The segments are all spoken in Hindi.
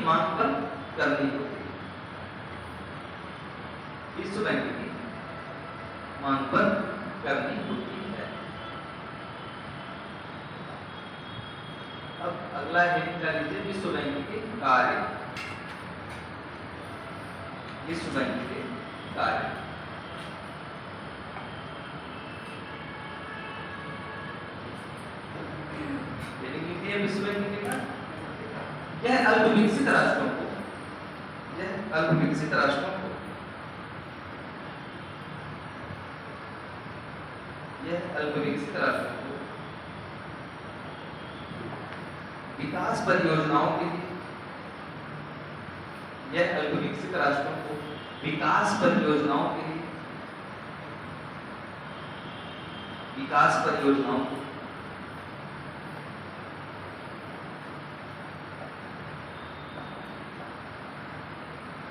मांग पर करनी होती है, विश्व बैंक की मांग पर करनी होती है। अब अगला हेडिंग क्या लीजिए, विश्व बैंक के कार्य। विश्व बैंक के कार्य। विश्व बैंक के कार्य, यह अल्प विकसित राष्ट्रों को, यह अल्प विकसित राष्ट्रों को, यह अल्प विकसित राष्ट्रों को विकास परियोजनाओं के लिए, यह अल्प विकसित राष्ट्रों को विकास परियोजनाओं के लिए, विकास परियोजनाओं को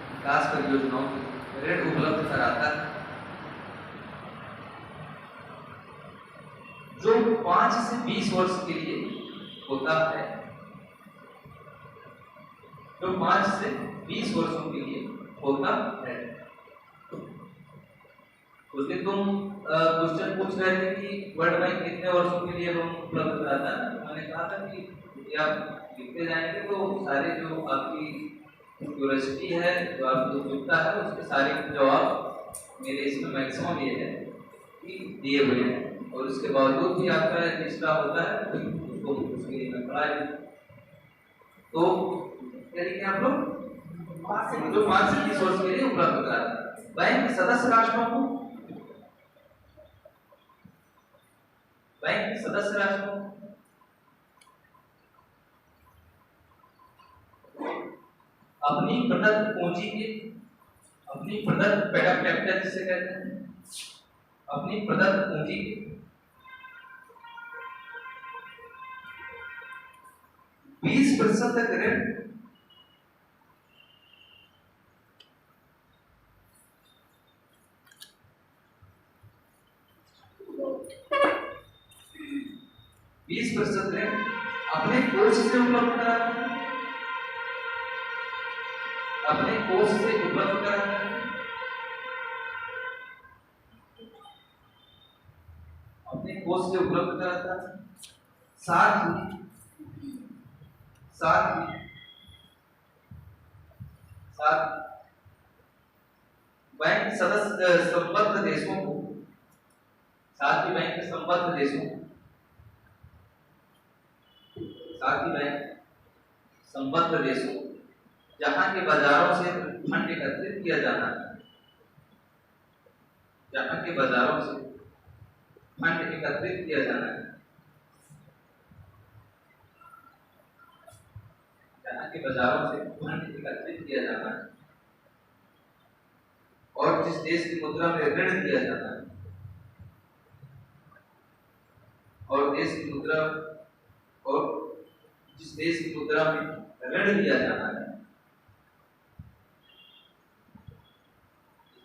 विकास परियोजनाओं के ऋण उपलब्ध कराता है, जो 5 से 20 वर्ष के लिए होता है, जो 5 से 20 वर्षों के लिए होता है। उसने तुम क्वेश्चन पूछ रहे थे कि वर्ल्ड बैंक कितने वर्षों के लिए लोन उपलब्ध कराता है, तो मैंने कहा था कि आप लिखते जाएंगे तो सारे जो आपकी क्यूरियोसिटी है, जो आपकी उत्सुकता है, उसके सारे जवाब मेरे इसमें मैक्सिमम ये है कि दिए हुए हैं, और उसके बावजूद भी आपका निष्ठा होता है तो उसको उसके लिए मैं पढ़ा दूँ। तो क्या लिखें आप लोग, जो 5 से 20 वर्ष के लिए उपलब्ध कराता है। बैंक सदस्य राष्ट्रों को, बैंक सदस्य राष्ट्रों को अपनी प्रदत्त पूंजी के, अपनी प्रदत्त पेड-अप कैपिटल जिसे कहते हैं, अपनी प्रदत्त पूंजी के 20% तक ऋण, 20% ऋण अपने कोष से उपलब्ध कराता है, अपने कोष से उपलब्ध कराता है, अपने कोष से उपलब्ध कराता है। साथ ही बैंक सदस्य संबद्ध देशों को, साथ ही बैंक संबद्ध देशों, साथ ही बैंक संबद्ध देशों जहां के बाजारों से फंड एकत्रित किया जाना है, जहां के बाजारों से फंड एकत्रित किया जाना है, जहां के बाजारों से फंड एकत्रित किया जाना है, और जिस देश की मुद्रा में ऋण दिया जाना है, और देश की मुद्रा, और जिस देश की मुद्रा में ऋण दिया जाना है,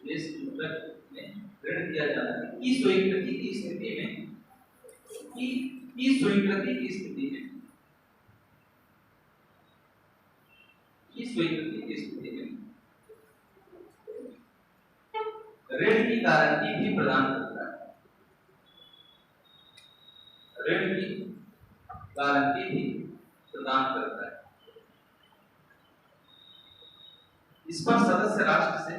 देश की मुद्रा में ऋण दिया जाना है, की स्वीकृति की स्थिति में, की स्वीकृति की स्थिति में, की स्वीकृति की स्थिति में ऋण की गारंटी भी प्रदान करता है, ऋण की गारंटी भी प्रदान करता है। इस पर सदस्य राष्ट्र से,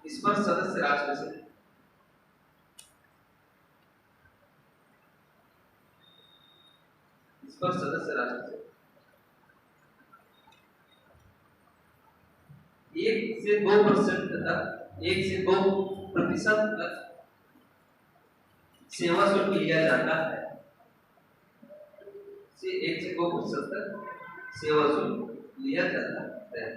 इस पर सदस्य राष्ट्र से इस पर सदस्य राष्ट्र से 1 से 2% तक, 1 से 2% तक सेवा शुल्क लिया जाता है, से 1 से 2% तक सेवा शुल्क लिया जाता है।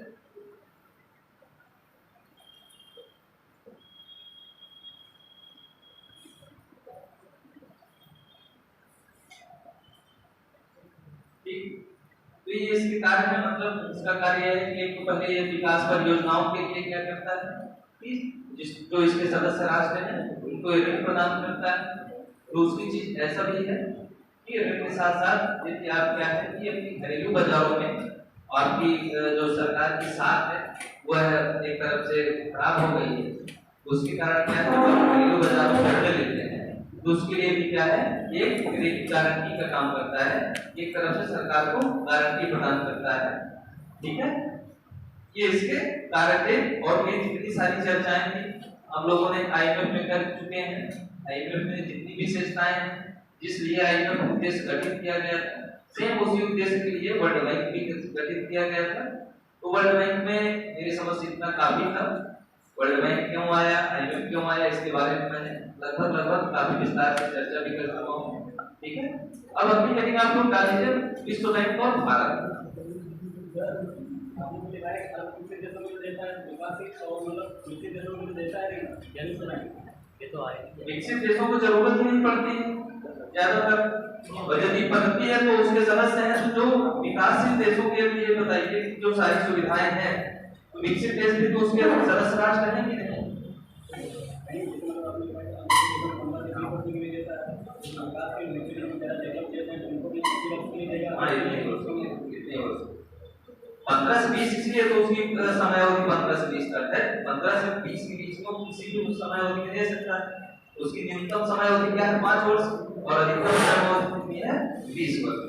तो ये इसके कार्य है, मतलब इसका कार्य है कि एक तो पहले ये विकास परियोजनाओं के लिए क्या करता है कि जो इसके सदस्य राष्ट्र हैं उनको ऋण प्रदान करता है। दूसरी चीज ऐसा भी है कि ऋण के साथ साथ यदि आप क्या है कि अपनी घरेलू बाजारों में आपकी जो सरकार की साख है वह एक तरफ से खराब हो गई है, उसके कारण क्या है घरेलू बाजार में कर्ज लेते हैं, तो उसके लिए भी क्या है एक क्रेडिट गारंटी का काम करता है, एक तरफ से सरकार को गारंटी प्रदान करता है। ठीक है, ये इसके कारक है। और ये जितनी सारी चर्चाएं थी हम लोगों ने आईएमएफ में कर चुके हैं। आईएमएफ में जितनी विशेषताएं हैं, जिस लिए आईएमएफ उद्देश्य गठित किया गया था, सेम उसी उद्देश्य के लिए वर्ल्ड बैंक भी गठित किया गया था। तो वर्ल्ड बैंक में मेरी समझ से इतना काफी था। वर्ल्ड बैंक क्यों आया, आईएमएफ क्यों आया, इसके बारे में मैंने लगभग काफी विस्तार से चर्चा भी कर चुका हूँ। ठीक है, अब अगली हेडिंग आप लोग डाल लीजिए विश्व बैंक और भारत। विकसित देशों को जरूरत ही नहीं पड़ती ज्यादातर, और यदि पड़ती है तो उसके सदस्य हैं जो विकासशील देशों के लिए बताइए जो सारी सुविधाएं हैं, तो विकसित देश भी तो उसके सदस्य राष्ट्र हैं कि नहीं? पंद्रह से 20 इसलिए तो उसकी समय अवधि 15 से 20 तक है। 15 से 20 के बीच में किसी भी समय अवधि में दे सकता है। उसकी न्यूनतम समय अवधि क्या है 5 वर्ष और अधिकतम समय अवधि कितनी है 20 वर्ष।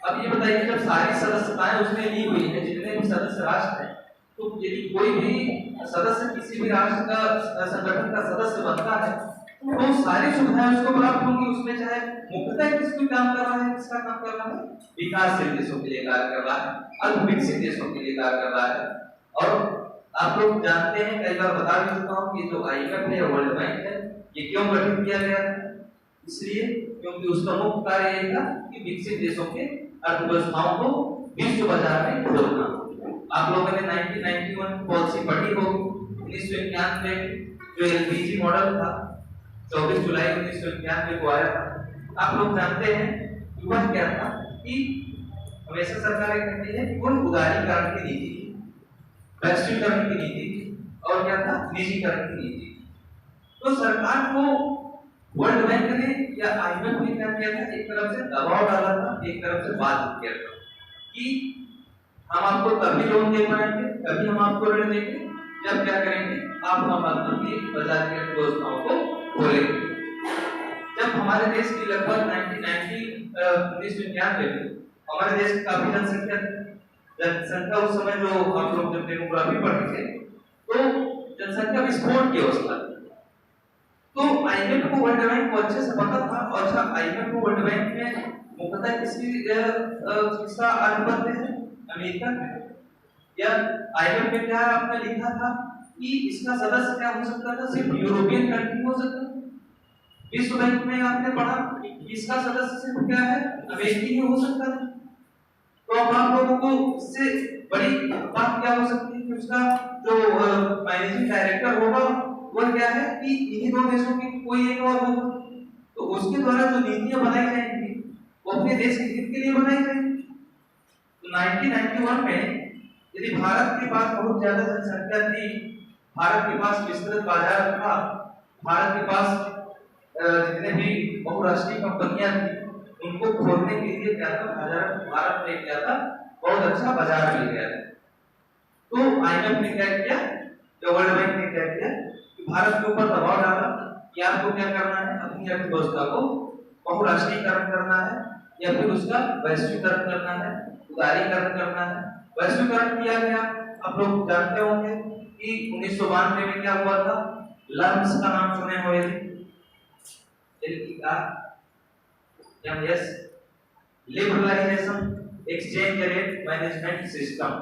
अब ये बताइए जब सारी सदस्यताएं उसने ली हुई है, जितने भी सदस्य राष्ट्र हैं, तो यदि कोई भी सदस्य किसी भी राष्ट्र का संगठन का सदस्य बनता है तो सारी सुविधाएं उसको प्राप्त होंगी। उसमें चाहे मुख्यतः किसको काम कर रहा है, किसका काम कर रहा है, विकासशील देशों के लिए कार्य कर रहा है, अल्प विकसित देशों के लिए कार्य कर रहा है। और आप लोग जानते हैं, कई बार बता भी चुका हूं कि जो आईएमएफ है वर्ल्ड बैंक है, ये क्यों गठित किया गया था? इसलिए क्योंकि उसका मुख्य कार्य ये था कि विकसित देशों के अर्थव्यवस्थाओं को विश्व बाजार में खोलना। आप लोगों ने 1991 पॉलिसी पढ़ी होगी, 1991 में जो एलपीजी मॉडल था 24 जुलाई 1991 को आया था। आप लोग जानते हैं कि वह क्या था कि हमेशा सरकारें कहती है कि वह उदारीकरण की नीति थी, वैश्वीकरण की नीति थी, और क्या था निजीकरण की नीति थी। तो सरकार को वर्ल्ड बैंक ने या आईएमएफ ने क्या किया था, एक तरफ से दबाव डाला था, एक तरफ से बात किया था कि हम आपको तभी लोन दे पाएंगे, तभी हम आपको ऋण देंगे जब क्या करेंगे आप हमारे बाजार की अर्थव्यवस्थाओं को खोलेंगे। जब हमारे देश की लगभग 1999 में हमारे देश की काफी जनसंख्या उस समय जो आप लोग जब डेमोग्राफी पढ़ते थे तो जनसंख्या विस्फोट की अवस्था, तो आईएमएफ को वर्ल्ड बैंक को अच्छे से पता था। और अच्छा आईएमएफ को वर्ल्ड बैंक में मुख्यतः किसका अनुबंध है, अमेरिका में, या आईएमएफ में क्या आपने लिखा था कि इसका सदस्य क्या हो सकता था, सिर्फ यूरोपियन कंट्री हो सकता था। विश्व बैंक में आपने पढ़ा इसका सदस्य सिर्फ क्या है अमेरिकी ही हो सकता था। तो अब आप लोगों को इससे बड़ी बात क्या हो सकती है कि उसका जो मैनेजिंग डायरेक्टर होगा वह क्या है कि इन्हीं दो देशों की कोई एक और होगा। तो उसके द्वारा जो नीतियां बनाई जाएंगी वो अपने देश के हित के लिए बनाई जाएंगी। तो 1991 में यदि भारत के पास बहुत ज्यादा जनसंख्या थी, भारत के पास विस्तृत बाजार था, भारत के पास जितने भी बहुराष्ट्रीय कंपनियां थी उनको खोलने के लिए क्या था, भारत ने क्या था बहुत अच्छा बाजार मिल गया। तो आईएमएफ ने क्या किया, जो वर्ल्ड बैंक ने क्या किया कि भारत के ऊपर दबाव डाला कि आपको क्या करना है, अपनी अर्थव्यवस्था को बहुराष्ट्रीयकरण करना है या फिर उसका वैश्वीकरण करना है, उदारीकरण करना है। वैश्वीकरण किया गया, आप लोग जानते होंगे कि 1992 में क्या हुआ था, लम्स का नाम सुने हुए थे, liberalisation exchange rate management system,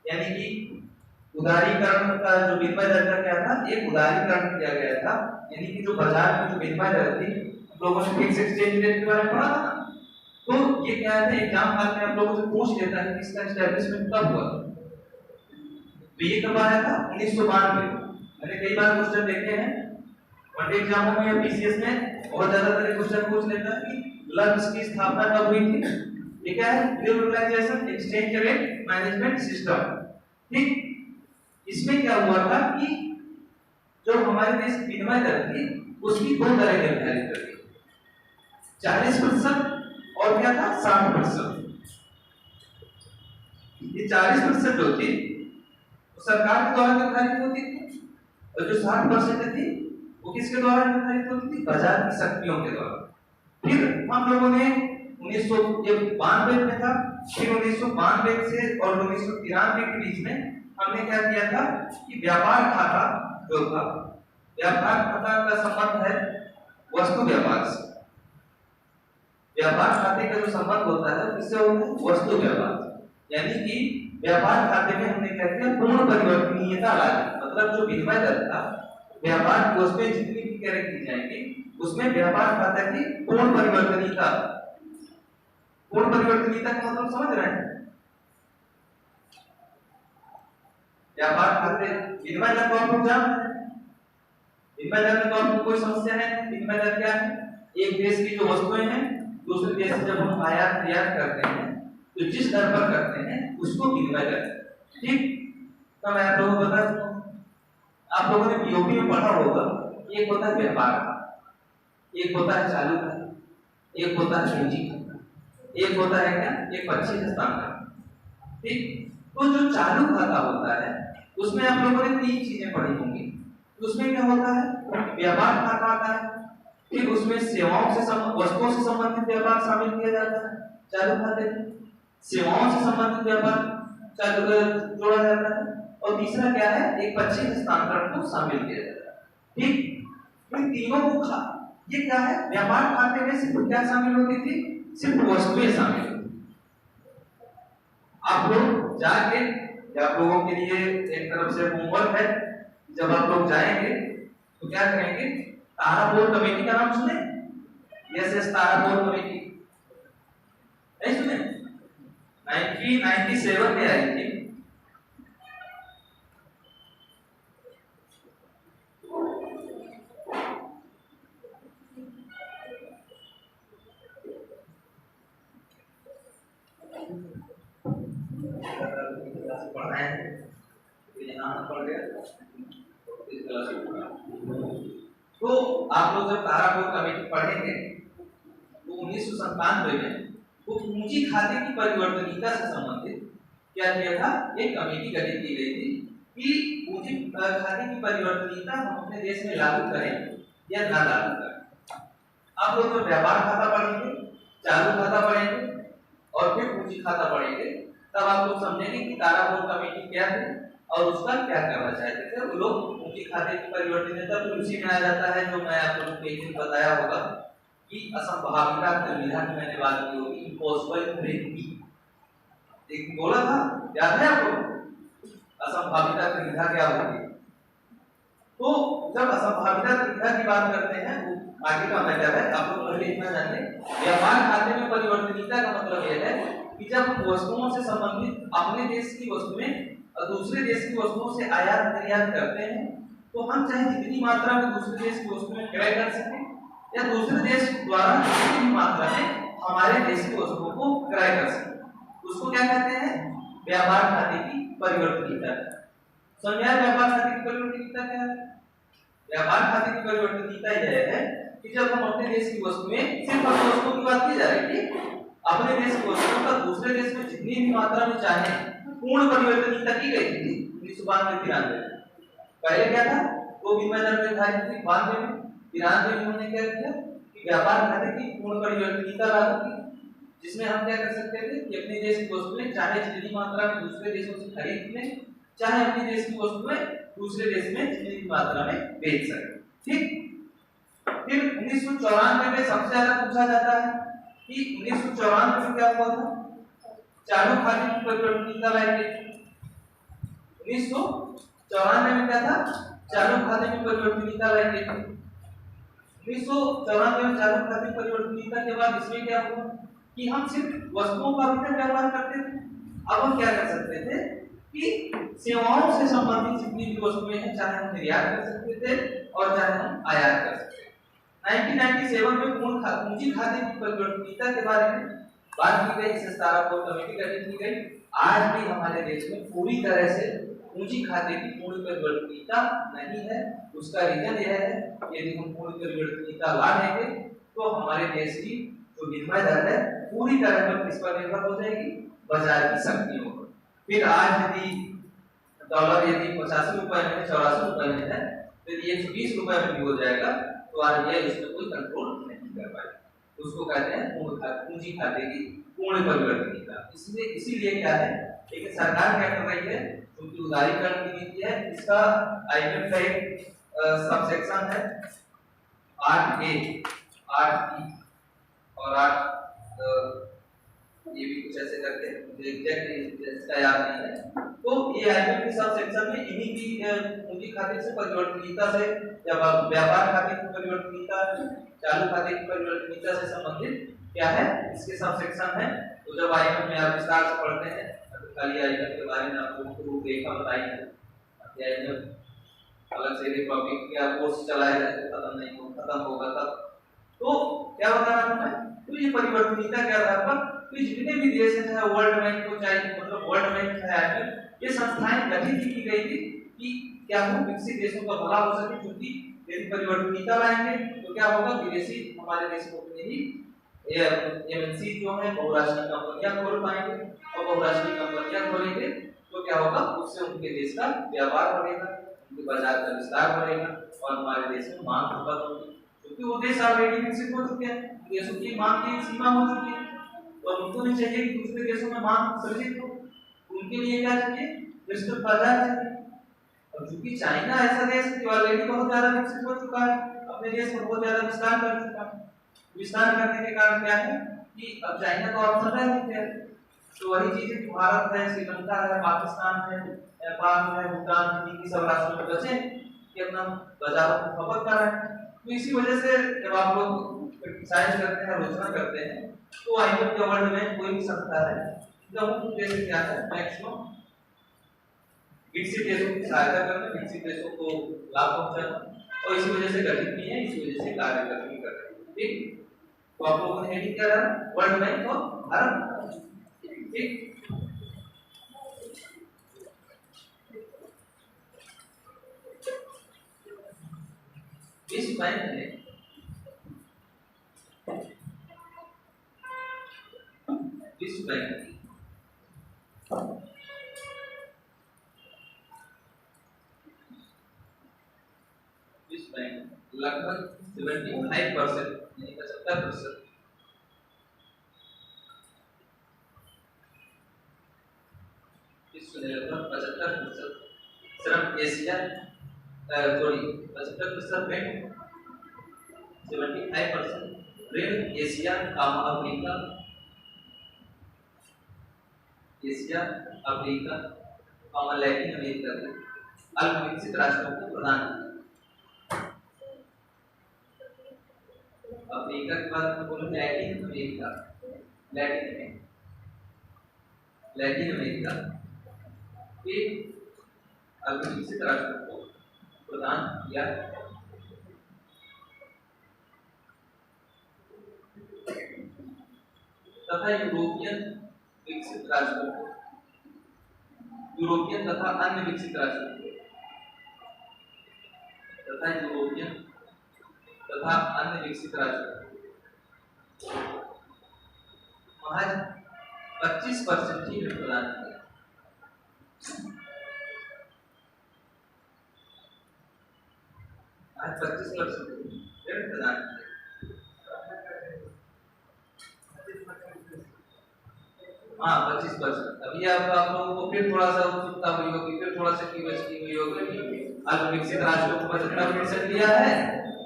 यानी कि उदारीकरण का जो विनिमय दर का क्या था, एक उदारीकरण किया गया था, यानी कि जो बाजार में जो विनिमय दर थी, लोगों ने फिक्स एक्सचेंज रेट के बारे में पढ़ा था ना, तो ये क्या है एग्जाम हाल में आप लोगों से पूछ लेता है कि इसका एस्टैब्लिशमेंट कब हुआ। तो ये कब आया था 1992। मैंने कई बार क्वेश्चन देखे हैं वनडे एग्जामों में या पीसीएस में, बहुत ज्यादा तरह क्वेश्चन पूछ लेता है कि लम्स की स्थापना कब हुई थी। ये क्या है, liberalisation exchange rate management system. ठीक, इसमें क्या हुआ था कि जो हमारे देश की विनिमय दर थी उसकी दो दरें निर्धारित कर दी, 40% और क्या था 60%। ये 40% होती तो सरकार के द्वारा निर्धारित होती थी, और जो 60% थी वो किसके द्वारा निर्धारित होती थी? बाजार की शक्तियों के द्वारा। फिर हम लोगों ने 1992 में था, फिर 1992 से और 1993 के बीच में हमने क्या किया था कि व्यापार खाता जो था, व्यापार खाता का संबंध है वस्तु व्यापार से। व्यापार खाते का जो संबंध होता है किससे होता है? वस्तु व्यापार। यानी कि व्यापार खाते में हमने क्या किया? पूर्ण परिवर्तनीयता ला दी। मतलब जो विनिमय दर था व्यापार कोष में जितनी भी क्या रखी जाएंगी उसमें व्यापार खाता की पूर्ण परिवर्तनीयता। पूर्ण परिवर्तनीयता का मतलब समझ रहे हैं? व्यापार खाते विनिमय दर को आप लोग जानते हैं। विनिमय दर में तो आपको कोई समस्या है? विनिमय दर क्या है? एक देश की जो वस्तुएं हैं दूसरे देश से जब हम आयात निर्यात करते हैं तो जिस दर पर करते हैं उसको विनिमय दर। ठीक, तो मैं आप लोगों को बता दूं, आप लोगों ने बीओपी में पढ़ा होगा, एक होता है व्यापार खाता, एक होता है चालू खाता, एक होता है पूंजी खाता, एक होता है क्या? एक पच्चीस हस्तांतरण। ठीक, तो जो चालू खाता होता है उसमें आप लोगों ने 3 चीजें पढ़ी होंगी। उसमें क्या होता है? व्यापार खाता आता है, ठीक, उसमें सेवाओं से वस्तुओं से संबंधित व्यापार शामिल किया जाता है चालू खाते में, सेवाओं से संबंधित व्यापार चालू जोड़ा जाता है, और तीसरा क्या है? एक 25 हस्तांतरण को शामिल किया जाता है। ठीक, इन तीनों को ये क्या है? व्यापार खाते में सिर्फ क्या शामिल होती थी? सिर्फ वस्तुएं शामिल होती। आप लोग जाके, आप लोगों के लिए एक तरफ से होमवर्क है, जब आप लोग जाएंगे तो क्या करेंगे? तारापुर कमेटी का नाम सुने? यस, तारापुर कमेटी नहीं सुने? 1997 में आई थी। तो आप लोग जब तारापुर कमेटी पढ़ेंगे तो 1997 में वो पूंजी खाते की परिवर्तनीयता से संबंधित क्या किया था? एक कमेटी गठित की गई थी कि पूंजी खाते की परिवर्तनीयता हम अपने देश में लागू करें या ना लागू करें। आप लोग तो व्यापार खाता पढ़ेंगे, चालू खाता पढ़ेंगे और फिर पूंजी खाता पढ़ेंगे, तब आप लोग समझेंगे कि तारापुर कमेटी क्या है और उसका क्या करना चाहते थे वो लोग। पूंजी खाते की परिवर्तनीयता तो उसी में आ जाता है जो मैं आप लोगों को एक दिन बताया होगा कि असंभाविता त्रिविधा की मैंने बात की होगी, इम्पॉसिबल त्रिविधि एक बोला था, याद है आपको? असंभाविता त्रिविधा क्या होती है? तो जब असंभाविता त्रिविधा की बात करते हैं वो आगे का मैटर है, आप लोग पहले इतना जान लें। व्यापार खाते में परिवर्तनीयता का मतलब यह है कि जब वस्तुओं से संबंधित अपने देश की वस्तुएं और दूसरे देश की वस्तुओं से आयात निर्यात करते हैं तो हम चाहे जितनी मात्रा में दूसरे देश की वस्तुएं क्रय कर सकें या दूसरे देश द्वारा जितनी मात्रा में हमारे देश की वस्तुओं को क्रय कर सकें, उसको क्या कहते हैं? व्यापार खाते की परिवर्तनीयता। समझा? व्यापार खाते की परिवर्तनीयता क्या है? व्यापार खाते की परिवर्तनीयता यह है कि जब हम अपने देश की वस्तुएं, सिर्फ अपनी वस्तुओं की बात की जा रही है, अपने देश की वस्तुओं का दूसरे देश में जितनी भी मात्रा में चाहे पूर्ण परिवर्तनीयता की गई थी 1992-93 में। पहले क्या था? वो विनिमय दर निर्धारित थी 92 में, 93 में हमने क्या किया कि व्यापार खाते की पूर्ण परिवर्तनीयता लागू की, जिसमें हम क्या कर सकते थे कि अपने देश की वस्तुएं चाहे जितनी मात्रा में दूसरे देशों से खरीद लें, चाहे अपने देश की वस्तुएं दूसरे देश में जितनी मात्रा में बेच सकें। ठीक, फिर 1994 में सबसे ज्यादा पूछा जाता है कि 1994 में क्या हुआ था? चालू खाते की परिवर्तनीयता लाई गई। 1994 में क्या था? चालू खाते की परिवर्तनीयता लाई गई। 1994 में चालू खाते की परिवर्तनीयता के बाद इसमें क्या हुआ कि हम सिर्फ वस्तुओं का भी व्यापार करते थे, अब हम क्या कर सकते थे कि सेवाओं से संबंधित जितनी भी वस्तुएं हैं चाहे हम निर्यात कर सकते थे और चाहे हम आयात कर सकते थे। 1997 में पूंजी खाते की परिवर्तनीयता के बारे में बात की गई, इसे तारापुर कमेटी गठित की गई। आज भी हमारे देश में पूरी तरह से पूंजी खाते की पूर्ण परिवर्तनीयता नहीं है। उसका रीजन यह है यदि हम पूर्ण परिवर्तनीयता ला लेंगे तो हमारे देश की जो विनिमय दर है पूरी तरह पर किस पर निर्भर हो जाएगी? बाजार की शक्तियों पर। फिर आज यदि डॉलर यदि 85 रुपए में 84 रुपए में है तो यदि 120 रुपए में भी हो जाएगा तो आज ये इसमें कोई कंट्रोल नहीं कर पाएगा। उसको कहते हैं पूंजी खाते की पूर्ण परिवर्तनीयता। इसलिए इसीलिए क्या है, लेकिन सरकार क्या कर रही है, क्योंकि उदारीकरण की नीति है, इसका आईएमएफ का एक सबसेक्शन है 8A 8B और 8 ये भी कुछ ऐसे करके मुझे एग्जैक्ट इसका याद नहीं है। तो ये आईएमएफ के सब सेक्शन में इन्हीं की पूंजी खाते से परिवर्तनीयता से या व्यापार खाते की परिवर्तनीयता, चालू खाते की परिवर्तनीयता से संबंधित क्या है, इसके सब सेक्शन है। तो जब आईएमएफ में आप विस्तार से पढ़ते हैं तो खाली आईएमएफ के बारे में आपको रूपरेखा बताई है, आईएमएफ अलग से टॉपिक या कोर्स चलाया जाए तो खत्म होगा तब। तो क्या बता रहा हूं मैं, तो ये परिवर्तनीयता के आधार पर तो जितने भी देश हैं, चाहे वर्ल्ड बैंक को चाहे मतलब वर्ल्ड बैंक है, ये संस्थाएं गठित की गई थी कि क्या हो विकसित देशों का भला हो सके। क्योंकि यदि परिवर्तनीयता लाएंगे तो क्या होगा, विदेशी हमारे देश को अपने ही एमएनसी जो है बहुराष्ट्रीय कंपनियां खोल पाएंगे और बहुराष्ट्रीय कंपनियां खोलेंगे तो क्या होगा, उससे उनके देश का व्यापार बढ़ेगा, उनके बाजार का विस्तार बढ़ेगा और हमारे देश में मांग खपत होगी। क्योंकि वो देश ऑलरेडी विकसित हो चुके हैं, देशों की मांग की सीमा हो चुकी है, तो उनको नहीं चाहिए कि दूसरे देशों में मांग सृजित हो। उनके लिए क्या चाहिए, विस्तृत बाजार चाहिए। और चूंकि चाइना ऐसा देश है जो ऑलरेडी बहुत ज्यादा विकसित हो चुका है, अपने देश में बहुत ज्यादा विस्तार कर चुका है, विस्तार करने के कारण क्या है कि अब चाइना का ऑप्शन रह नहीं गया। तो वही चीजें भारत है, श्रीलंका है, पाकिस्तान है, नेपाल है, भूटान है, इनकी सब राष्ट्रों में बचे कि अपना बाजारों को खपत कर रहे हैं। तो इसी वजह से जब आप लोग क्रिटिसाइज करते हैं, आलोचना करते हैं, तो आईएमएफ के वर्ल्ड में कोई भी संस्था है इसका मुख्य उद्देश्य क्या है, मैक्सिमम विकसित देशों की सहायता करना, विकसित देशों को लाभ पहुंचाना, और इसी वजह से गठित की है, इसी वजह से कार्य कर रही है। ठीक, तो आप लोगों ने हेडिंग क्या रहा, वर्ल्ड बैंक और भारत। ठीक, विश्व बैंक ने विश्व बैंक लगभग 75% यानी 75% विश्व ने लगभग 75% सिर्फ एशिया सॉरी 75% बैंक, 75% ऋण एशिया अफ्रीका, एशिया अफ्रीका और लैटिन अमेरिका के अल्प विकसित राष्ट्रों को प्रदान किया। अफ्रीका के बाद में बोलो लैटिन अमेरिका, लैटिन अमेरिका के अल्प विकसित राष्ट्रों को प्रदान किया। तथा यूरोपियन विकसित राष्ट्रों को, यूरोपियन तथा अन्य विकसित राष्ट्रों को, तथा यूरोपियन तथा अन्य विकसित राष्ट्रों महज 25% ही ऋण प्रदान किया। आज 25% ऋण प्रदान किया। हाँ 25%। अभी आप लोगों को फिर थोड़ा सा उत्सुकता हुई होगी, फिर थोड़ा सा क्यूरियोसिटी हुई होगी। अल्प विकसित राष्ट्रों को 75% दिया है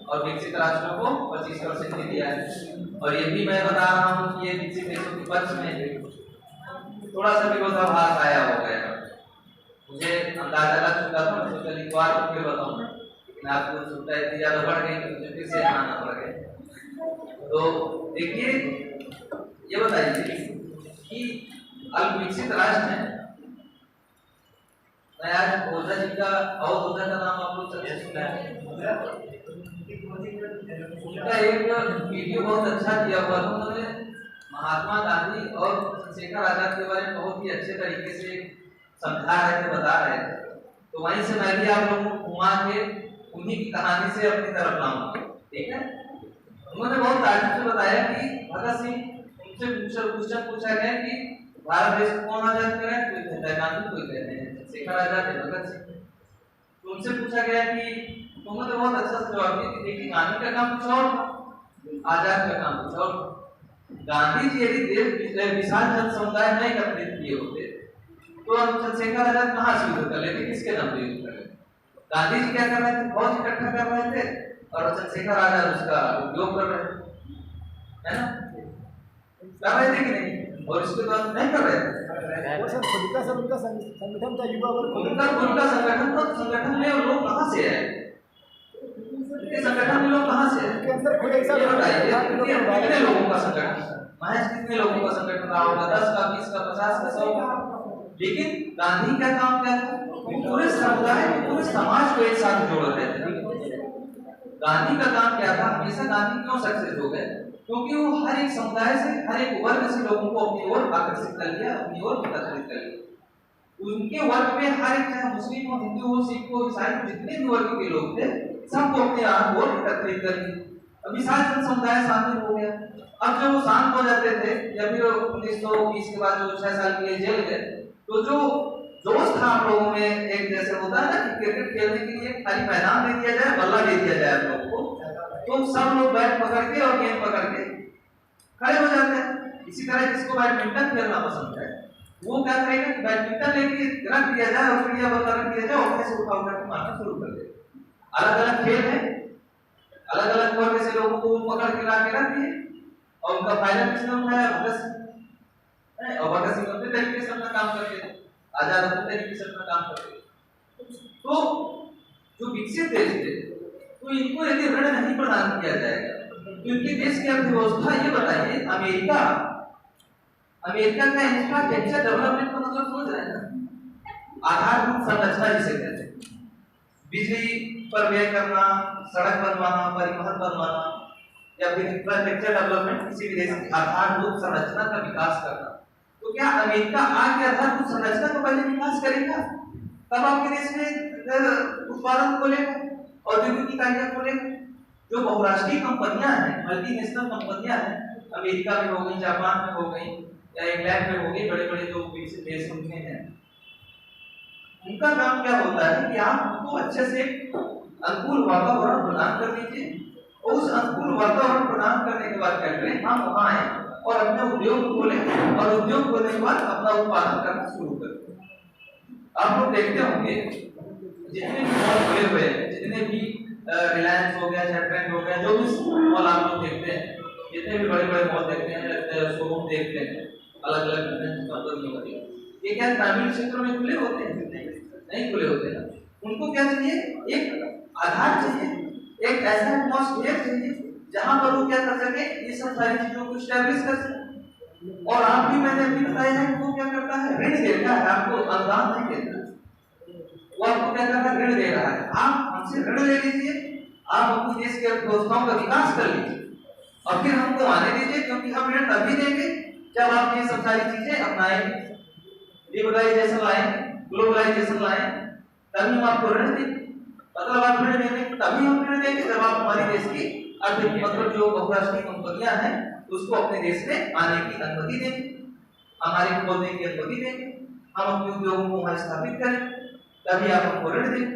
और विकसित राष्ट्रों को 25% ही दिया है। और ये भी मैं बता रहा हूँ कि ये विकसित देशों के पक्ष में थोड़ा सा विरोधाभास आया हो गया। मुझे अंदाजा लग चुका था, मैं सोचा एक बार फिर बताऊंगा, लेकिन आपको उत्सुकता इतनी ज्यादा बढ़ गई कि मुझे फिर से आना पड़ गया। तो देखिए, ये बताइए कि अल्प विकसित राष्ट्र है, मैं आज ओझा जी का और ओझा का नाम आप लोग सबसे सुना है, उनका एक वीडियो बहुत अच्छा दिया हुआ था। उन्होंने महात्मा गांधी और चंद्रशेखर आजाद के बारे में बहुत ही अच्छे तरीके से समझा रहे थे, बता रहे थे। तो वहीं से मैं भी आप लोगों को घुमा के उन्हीं की कहानी से अपनी तरफ लाऊंगा। ठीक है, उन्होंने बहुत तारीफ से बताया कि भगत सिंह, उनसे क्वेश्चन पूछा गया कि भारत देश को कौन आजाद कराया? कोई कहता है गांधी, कोई कहते हैं चंद्रशेखर आजाद है, भगत सिंह। तो उनसे पूछा गया कि तुमने तो बहुत अच्छा जवाब दिया कि देखिए गांधी का काम कुछ और था, आजाद का काम कुछ और था। गांधी जी यदि देश विशाल जन समुदाय नहीं एकत्रित किए होते तो हम चंद्रशेखर आजाद कहाँ से युद्ध कर लेते, किसके नाम पे युद्ध कर लेते? गांधी जी क्या कर रहे थे? फौज इकट्ठा कर रहे थे और चंद्रशेखर आजाद उसका उपयोग कर रहे थे, है ना? कर रहे थे कि नहीं? और इसके बाद नहीं कर रहे थे। वो सर खुद का उनका संगठन था युवा वर्ग, उनका संगठन था। संगठन में लोग कहाँ से आए? उनके संगठन में लोग कहाँ से आए? उनके अंदर खुद ऐसा ये बताइए कितने लोगों का संगठन? महज कितने लोगों का संगठन रहा होगा? 10 का, 20 का, 50 का, 100 का। लेकिन गांधी का काम क्या था? पूरे समुदाय, पूरे समाज को एक साथ जोड़ रहे थे। गांधी का काम क्या था? हमेशा गांधी क्यों सक्सेस हो गए? क्योंकि वो हर एक समुदाय से, हर एक वर्ग से लोगों को अपनी ओर आकर्षित कर लिया, अपनी ओर आकर्षित कर लिया। उनके वर्ग में हर एक, चाहे मुस्लिम हो, हिंदू हो, सिख हो, ईसाई, जितने भी वर्ग के लोग थे सबको अपने ओर एकत्रित कर लिया। अब विशाल जन समुदाय शामिल हो गया। अब जब वो शांत हो जाते थे या फिर 1920 के बाद जो 6 साल के लिए जेल गए, तो जो जोश था आप लोगों में, एक जैसे होता है ना कि क्रिकेट खेलने के लिए खाली मैदान दे दिया जाए, बल्ला दे दिया जाए आप लोगों को, तो सब लोग बैट पकड़ के और गेंद पकड़ के खड़े हो जाते हैं। इसी तरह जिसको बैडमिंटन खेलना पसंद है वो क्या करेगा कि बैडमिंटन लेके रख दिया जाए और चिड़िया बल्ला रख दिया जाए और कैसे उठा उठा के मारना शुरू कर दे। अलग अलग खेल है, अलग अलग वर्ग से लोगों को पकड़ के ला के रख दिए और उनका फाइनल किसने उठाया? भगत सिंह। और भगत सिंह अपने तरीके से अपना काम करते थे, आजाद अपने तरीके से अपना काम करते थे। तो जो विकसित देश थे तो इनको यदि ऋण नहीं प्रदान किया जाएगा तो इनके देश की अर्थव्यवस्था, ये बताइए अमेरिका का इंफ्रास्ट्रक्चर डेवलपमेंट का मतलब समझ रहे हैं ना? आधारभूत संरचना जिसे कहते हैं, बिजली पर व्यय करना, सड़क बनवाना, परिवहन बनवाना या फिर इंफ्रास्ट्रक्चर डेवलपमेंट, किसी भी देश की आधारभूत संरचना का विकास करना। तो क्या अमेरिका आगे आधारभूत संरचना का पहले विकास करेगा तब आपके देश में उत्पादन खोलेगा, औद्योगिक इकाइयां खोलेगा? जो बहुराष्ट्रीय कंपनियां हैं, मल्टीनेशनल कंपनियां हैं, अमेरिका में हो गई, जापान में हो गई या इंग्लैंड में हो गई, बड़े बड़े जो विकसित देश उनके हैं, उनका काम क्या होता है कि आप उनको अच्छे से अनुकूल वातावरण प्रदान कर दीजिए और उस अनुकूल वातावरण प्रदान करने के बाद क्या करें, हम वहां आए और अपने उद्योग खोलें और उद्योग खोलने के बाद अपना उत्पादन करना शुरू करें। आप लोग देखते होंगे जितने भी मॉल खुले हुए हैं, जितने भी रिलायंस हो गया, जेटब्रांड हो गया, जो भी मॉल आप लोग देखते हैं, जितने भी बड़े बड़े मॉल देखते हैं, शोरूम देखते हैं अलग अलग कंपनियों के, ये क्या ग्रामीण क्षेत्रों में खुले होते हैं? नहीं खुले होते हैं। उनको क्या चाहिए? एक आधार चाहिए, एक ऐसा एटमॉस्फेयर चाहिए जहां पर वो क्या कर सके, ये सब सारी चीजों को एस्टैब्लिश कर सके। और आप भी, मैंने अभी बताया है कि वो क्या करता है? ऋण देता है, आपको अनुदान नहीं देता, वो आपको क्या करता है? ऋण दे रहा है। आप हमसे ऋण ले लीजिए, आप अपने देश की अर्थव्यवस्थाओं का विकास कर लीजिए और फिर हमको आने दीजिए, क्योंकि हम ऋण तभी देंगे जब आप ये सब सारी चीजें अपनाएंगे, लिबरलाइजेशन लाएंगे, ग्लोबलाइजेशन लाएंगे, तभी हम आपको ऋण देंगे। मतलब आप ऋण देंगे तभी हम ऋण देंगे जब आप हमारे देश की मतलब जो बहुराष्ट्रीय कंपनियां हैं उसको अपने देश में आने की अनुमति देंगे, हमारे खोलने की अनुमति देंगे, हम अपने उद्योगों को वहां स्थापित करें, तभी आप हमको ऋण देंगे।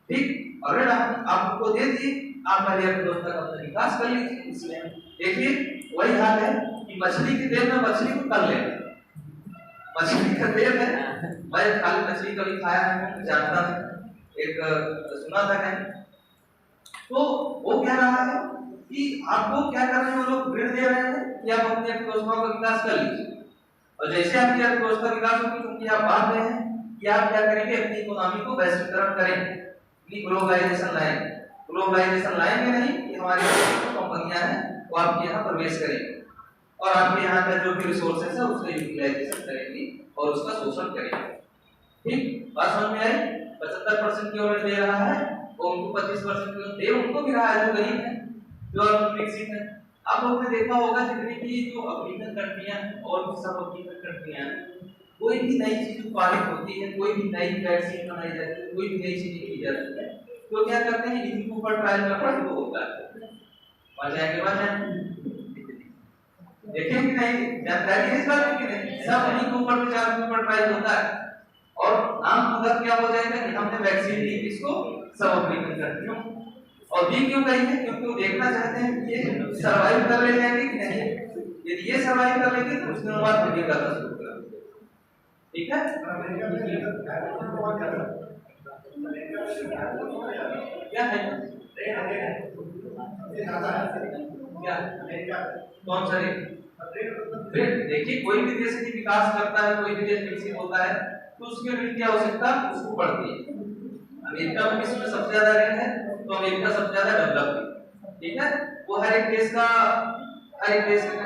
ठीक, और ऋण आपको दे दिए, आप पहले अर्थव्यवस्था का अपना विकास कर लीजिए। इसलिए देखिए वही हाल है कि मछली के तेल में मछली को तल लेना। मछली का तेल है, मैं खाली मछली कभी खाया नहीं, जानता हूं, एक सुना था कहीं। तो वो कह रहा है कि आपको क्या कर रहे हैं, वो लोग ऋण दे रहे हैं कि आप अपनी अर्थव्यवस्था का विकास कर लीजिए, और जैसे आपकी अर्थव्यवस्था विकास होगी, क्योंकि आप बात रहे हैं कि आप क्या करेंगे, अपनी इकोनॉमी को वैश्वीकरण करेंगे, ग्लोबलाइजेशन लाएंगे। ग्लोबलाइजेशन लाएंगे नहीं कि हमारी जो कंपनियां हैं वो आपके यहाँ प्रवेश करेंगे और आपके यहाँ का जो भी रिसोर्सेस है उसका यूटिलाइजेशन करेंगे और उसका शोषण करेंगे। ठीक, बात समझ में आई? 75% की ऋण दे रहा है और उनको 25% की दे उनको भी रहा है जो गरीब है, जो विकसित है। आप लोगों ने देखा होगा जितनी भी जो अफ्रीकन कंट्रियां और भी सब अफ्रीकन कंट्रियां, कोई भी नई चीज उत्पादित होती है, कोई भी नई वैक्सीन बनाई जाती है, कोई भी नई चीज की जाती है, तो क्या करते हैं, इनके ऊपर ट्रायल करना शुरू होता है। वहां जाएंगे देखें कि नहीं, जानकारी है इस बात की कि नहीं, सब उन्हीं के ऊपर विचार के ऊपर ट्राई होता है। और नाम उधर क्या हो जाएगा कि हमने वैक्सीन ली, इसको सब अफ्रीकन कंट्रियों और भी क्यों कहेंगे, क्योंकि वो देखना चाहते हैं कि ये सर्वाइव कर ले जाएंगे कि नहीं। यदि ये सर्वाइव कर लेंगे तो उसके बाद फिर ये करना शुरू करेंगे। ठीक है, क्या है क्या कौन सा रेट? देखिए कोई भी देश की विकास करता है, कोई भी देश विकसित होता है तो उसके ऋण की आवश्यकता उसको पड़ती है। अमेरिका में विश्व में सबसे ज्यादा ऋण है तो अमेरिका सबसे ज्यादा डेवलप है। ठीक है, वो हर एक देश का कहीं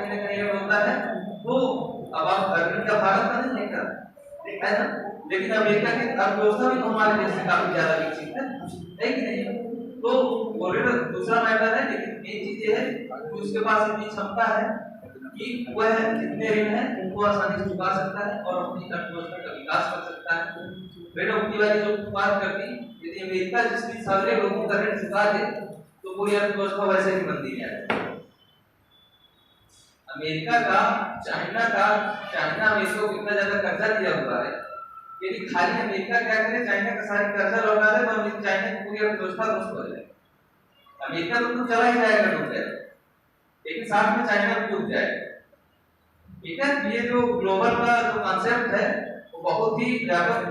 ना कहीं ऋण होता है। तो अब आप ऋण का भारत का नहीं है ना, लेकिन अमेरिका की अर्थव्यवस्था भी हमारे देश से काफी ज्यादा विकसित है कि नहीं। तो वो ऋण दूसरा मैटर है, लेकिन मेन चीज ये है कि उसके पास इतनी क्षमता है कि वह जितने ऋण है उनको आसानी से चुका सकता है और अपनी अर्थव्यवस्था का विकास कर सकता है। ऋण मुक्ति वाली जो बात करती, यदि अमेरिका जिसकी सारे लोगों का ऋण चुका दे तो पूरी अर्थव्यवस्था वैसे ही बनती है। अमेरिका का चाइना अमेरिका को कितना ज्यादा कर्जा दिया हुआ है, यदि खाली अमेरिका क्या करे, चाइना का सारी कर्जा लौटा दे तो चाइना की पूरी अर्थव्यवस्था ध्वस्त हो जाए। अमेरिका तो चला ही जाएगा, डूब जाएगा, लेकिन साथ में चाइना भी डूब जाएगा। ठीक है, ये जो ग्लोबल का जो कॉन्सेप्ट है वो बहुत ही व्यापक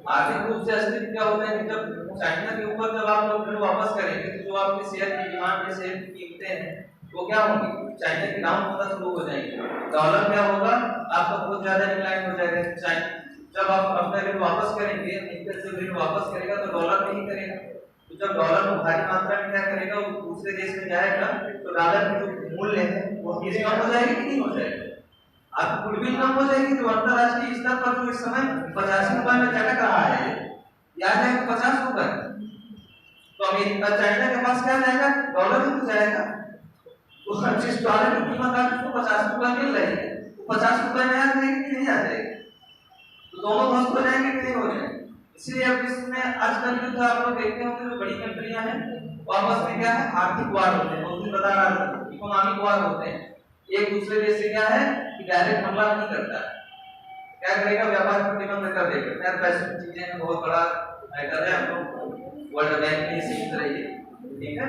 आर्थिक रूप से अस्तित्व क्या होता है कि जब चाइना के ऊपर जब आप लोग ऋण वापस करेंगे तो जो आपके शेयर की डिमांड है, शेयर की कीमतें हैं वो क्या होंगी, चाइना की डाउन होना शुरू हो जाएंगे। डॉलर क्या होगा, आपका बहुत ज्यादा डिक्लाइन हो जाएगा। चाइना जब आप अपना ऋण वापस करेंगे, अमेरिका से ऋण वापस करेगा तो डॉलर नहीं करेगा, तो जब डॉलर को भारी मात्रा में क्या करेगा, वो दूसरे देश में जाएगा तो डॉलर की जो मूल्य है वो कम हो जाएगी कि नहीं हो जाएगी। आपकी गुडविल कम हो जाएगी। जो अंतरराष्ट्रीय स्तर पर जो इस समय 85 रुपए में चटक रहा है, याद है 50 रुपए, तो अमेरिका चाइना के पास क्या जाएगा, डॉलर ही जाएगा। उस जिस डॉलर की कीमत आपको 50 रुपए मिल रही है वो 50 रुपए में आ जाएगी कि नहीं आ जाएगी, तो दोनों ध्वस्त हो जाएंगे कि नहीं हो जाएंगे। इसलिए अब इसमें आजकल जो आप लोग देखते होंगे जो बड़ी कंट्रियां हैं वो आपस में क्या है, आर्थिक वार होते हैं। उस दिन बता रहा था इकोनॉमिक वार होते हैं। एक दूसरे देश से क्या है कि डायरेक्ट हमला नहीं करता है, क्या करेगा, व्यापार प्रतिबंध कर देगा। खैर पैसे की चीजें बहुत बड़ा मैटर है, हम लोग वर्ल्ड बैंक में सीख रही है। ठीक है,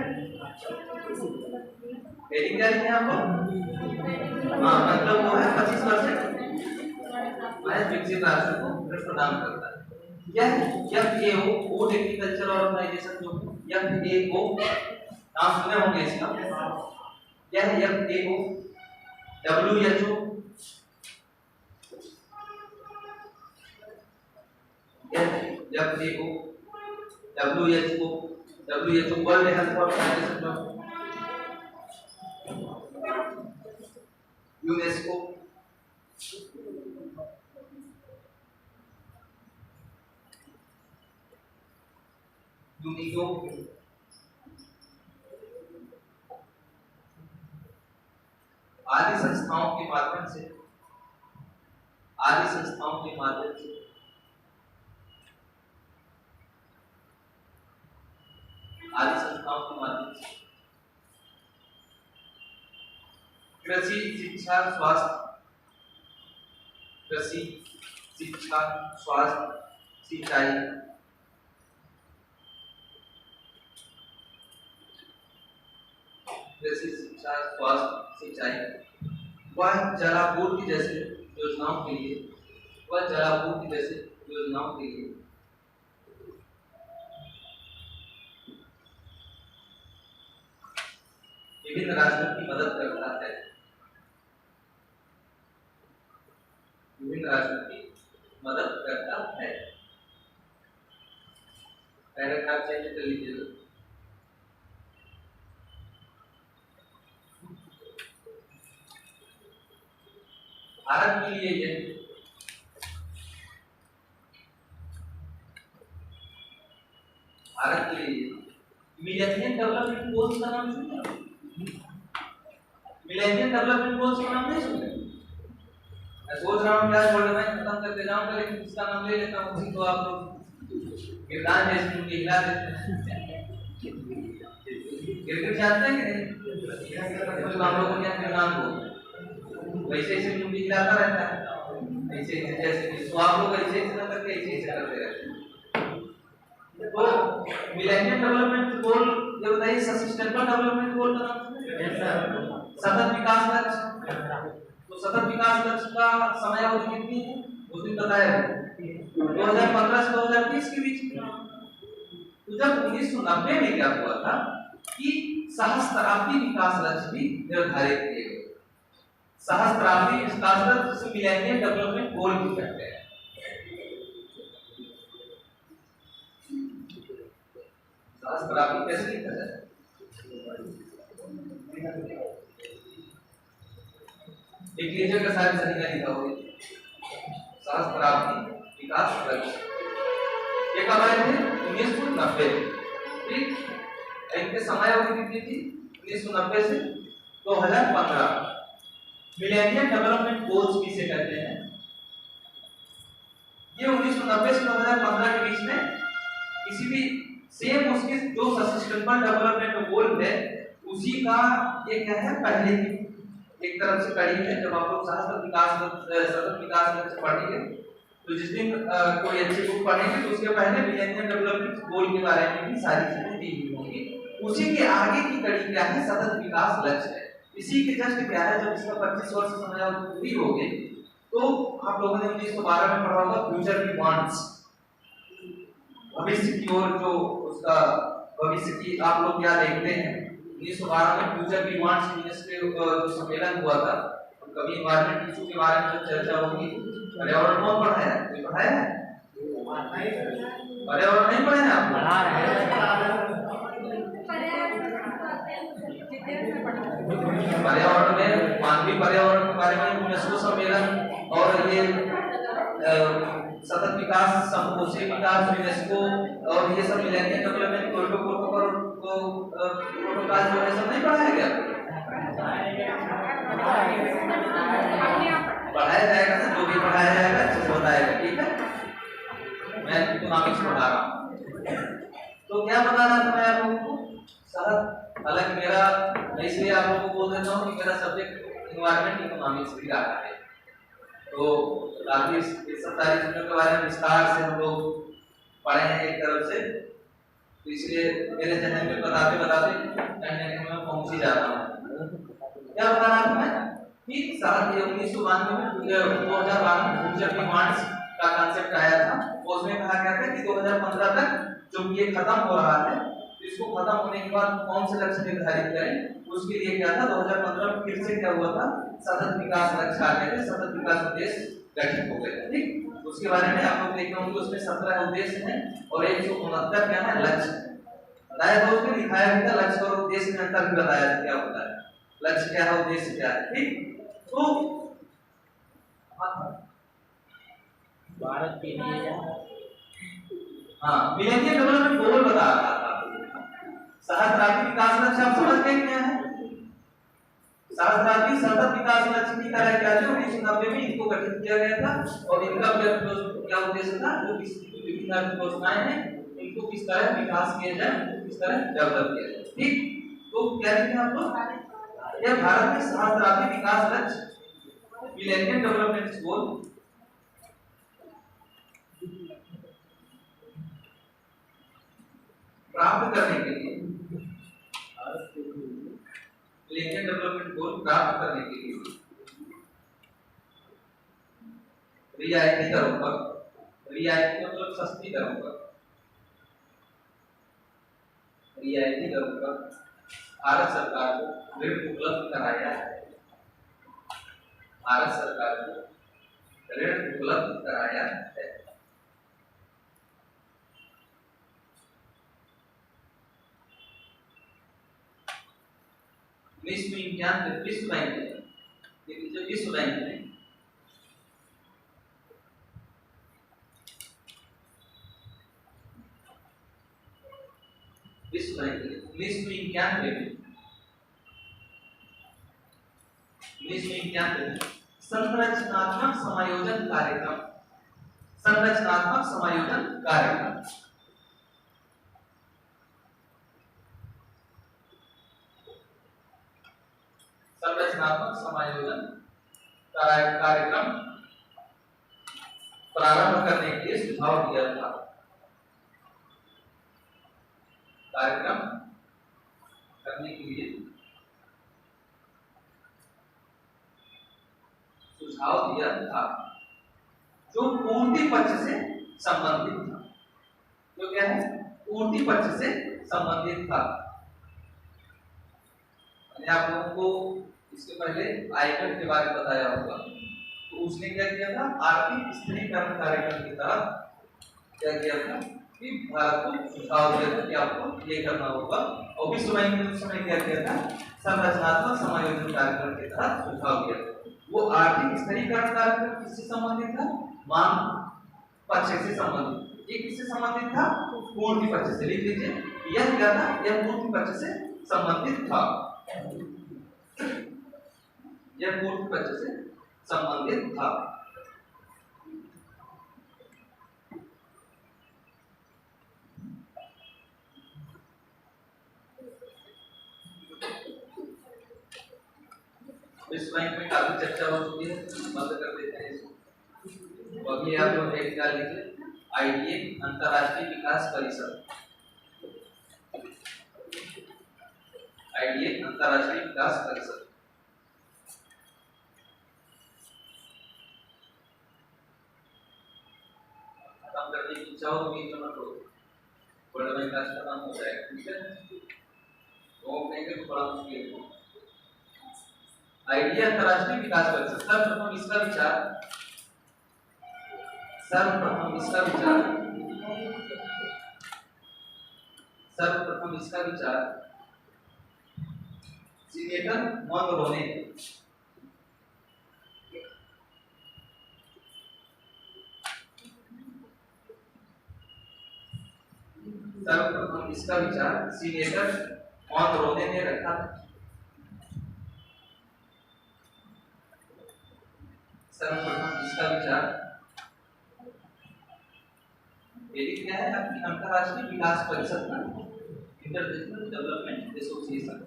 हेडिंग क्या है आपको, हाँ मतलब वो है 25% विकसित राष्ट्र को ऋण प्रदान करता है। यह FAO फूड एग्रीकल्चर ऑर्गेनाइजेशन जो FAO नाम सुने होंगे इसका, यह FAO WHO WHO World Health Organization, UNESCO, यूनिको, आदि संस्थाओं के माध्यम से कृषि शिक्षा स्वास्थ्य सिंचाई वह जलापूर्ति जैसे योजनाओं के लिए विभिन्न राज्यों की मदद करता है। पैराग्राफ चेंज कर लीजिए। भारत के लिए ये मिलेनियम डेवलपमेंट गोल्स का नाम सुना? मिलेनियम डेवलपमेंट गोल्स का नाम नहीं सुना? मैं सोच रहा हूँ क्या वर्ल्ड बैंक खत्म करके जाऊंगा, लेकिन इसका नाम ले लेता हूँ, उसी को आप लोग गिरदान जैसे उनके हिला देते हैं। क्रिकेट जानते हैं कि नहीं? तो हम लोगों ने नाम को वैसे ऐसे मुंडी हिलाता रहता है, ऐसे जैसे तो आप लोग ऐसे ऐसे ना करके ऐसे करते रहते हैं। तो मिलेनियम डेवलपमेंट गोल जो बताइए, सस्टेनेबल डेवलपमेंट गोल का नाम सतत विकास लक्ष्य। तो सतत विकास लक्ष्य का समय अवधि कितनी है उस दिन बताया 2015 से 2030 के बीच में। तो जब 1990 में क्या हुआ था कि सहस्त्राब्दी विकास लक्ष्य भी निर्धारित किए गए। सहस्त्राब्दी विकास लक्ष्य मिलेनियम डेवलपमेंट गोल भी कहते हैं। सहस्त्राब्दी कैसे लिखा जाए? एक लीजिए का सारे सही का लिखा होगा सहस्त्राब्दी विकास लक्ष्य। ये कब आए थे? 1990। ठीक, इनके समय अवधि कितनी थी? 1990 से 2015। मिलेनियम डेवलपमेंट गोल्स किसे कहते हैं? ये 1990 से 2015 के बीच में किसी भी सेम उसके जो सस्टेनेबल डेवलपमेंट गोल है उसी का ये क्या है, पहले की एक तरफ से कड़ी है। जब आप लोग सतत विकास लक्ष्य पढ़ेंगे तो जिस दिन कोई अच्छी बुक पढ़ेंगे तो उसके पहले मिलेनियम डेवलपमेंट गोल के बारे में भी सारी चीजें दी हुई होंगी। उसी के आगे की कड़ी क्या है? सतत विकास लक्ष्य है। इसी के जस्ट क्या है, जब इसका 25 वर्ष समय पूरी हो गई तो आप लोगों ने 1912 में पढ़ा होगा फ्यूचर की वांट्स, भविष्य की ओर जो उसका भविष्य की आप लोग क्या देखते हैं। 1912 में फ्यूचर की वांट्स मिनिस्ट्री जो सम्मेलन हुआ था, कभी एनवायरमेंट इशू के बारे में चर्चा होगी। पर्यावरण कौन पढ़ाया है? कोई पढ़ाया है? पर्यावरण नहीं पढ़े हैं आप? पढ़ा रहे हैं। पर्यावरण में मानवीय पर्यावरण के बारे में यूनेस्को सम्मेलन और ये सतत विकास समकोषीय विकास यूनेस्को और ये सब मिलेनियम डेवलपमेंट प्रोटोकॉल जो है सब नहीं पढ़ाया गया? पढ़ाया जाएगा ना, जो भी पढ़ाया जाएगा अच्छे से बताएगा। ठीक है, मैं इकोनॉमिक्स पढ़ा रहा हूँ। तो क्या बता रहा था मैं आप लोगों को? अलग मेरा इसलिए आप लोगों को बोल देता हूँ कि मेरा सब्जेक्ट एनवायरमेंट इकोनॉमिक्स भी रहा है। तो काफी इस सब सारी चीजों के बारे में विस्तार से हम लोग पढ़े हैं एक तरफ से, तो इसलिए मेरे जहन में बताते बताते कहीं मैं पहुंच ही जाता हूँ। क्या बता रहा था मैं कि 1992 में 2012 में फ्यूचर डिमांड्स का कांसेप्ट आया था। उसमें कहा गया था कि 2015 तक जो ये खत्म हो रहा है तो इसको खत्म होने के बाद कौन से लक्ष्य निर्धारित करें, उसके लिए क्या था 2015 में फिर से क्या हुआ था, सतत विकास लक्ष्य आ गए थे, सतत विकास उद्देश्य गठित हो गए थे। ठीक, उसके बारे में आप लोग देख रहे होंगे उसमें 17 उद्देश्य हैं और 169 क्या है लक्ष्य बताया था। उसमें दिखाया भी था लक्ष्य और उद्देश्य में अंतर भी बताया था क्या होता है, लक्ष्य क्या है उद्देश्य क्या है। ठीक, तो भारत के लिए मिलेनियम डेवलपमेंट गोल बता रहा था। सहस्त्राब्दी विकास लक्ष्य आप समझ गए क्या है? सहस्त्राब्दी सतत विकास लक्ष्य की तरह क्या जो 1990 में इनको गठित किया गया था और इनका क्या उद्देश्य था, जो विभिन्न योजनाएं हैं इनको किस तरह विकास किया जाए, किस तरह डेवलप किया जाए। ठीक, तो क्या लिखे आप लोग? यह भारत में सहस्त्राब्दी विकास लक्ष्य मिलेनियम डेवलपमेंट गोल प्राप्त करने के लिए, मिलेनियम डेवलपमेंट गोल प्राप्त करने के लिए रियायती दरों पर, रियायती मतलब सस्ती दरों पर, रियायती दरों पर भारत सरकार को ऋण उपलब्ध कराया है। भारत सरकार को ऋण उपलब्ध कराया है। विश्व बैंक जो विश्व बैंक है विश्व बैंक 1991 में संरचनात्मक समायोजन कार्यक्रम, संरचनात्मक समायोजन कार्यक्रम संरचनात्मक समायोजन कार्यक्रम प्रारंभ करने के लिए सुझाव दिया था। कार्यक्रम करने के लिए सुझाव दिया था, जो पूर्ति पक्ष से संबंधित था। जो क्या है? पूर्ति पक्ष से संबंधित था। मैंने आप लोगों को इसके पहले आयकर के बारे में बताया होगा, तो उसने क्या किया था? आर्थिक स्थिरीकरण कार्यक्रम की तरह क्या किया था कि भारत को सुझाव दिया था कि आपको ये करना होगा। और विश्व बैंक ने उस समय क्या किया था? संरचनात्मक समायोजन कार्यक्रम के तहत सुझाव दिया था। वो आर्थिक स्थिरीकरण कार्यक्रम किससे संबंधित था? मांग पक्ष से संबंधित। ये किससे संबंधित था? पूर्ति पक्ष से। लिख लीजिए, यह क्या था? यह पूर्ति पक्ष से संबंधित था। यह पूर्ति पक्ष से संबंधित था। विश्व बैंक में काफी चर्चा हो चुकी है, बंद कर देते हैं इसको। अभी आप लोग एक क्या लिखे? आईडीए अंतरराष्ट्रीय विकास परिषद। आईडीए अंतरराष्ट्रीय विकास परिषद। खत्म करने की इच्छा हो तो बीच में मत रोको, वर्ल्ड बैंक का खत्म हो जाएगा। ठीक है, तो कहेंगे तो बड़ा मुश्किल है। आईडीए अंतरराष्ट्रीय विकास परिषद। सर्वप्रथम इसका विचार सीनेटर मोनरो ने रखा। सर्वप्रथम इसका विचार ये क्या है? आपकी अंतरराष्ट्रीय विकास परिषद का इंटरनेशनल डेवलपमेंट एसोसिएशन।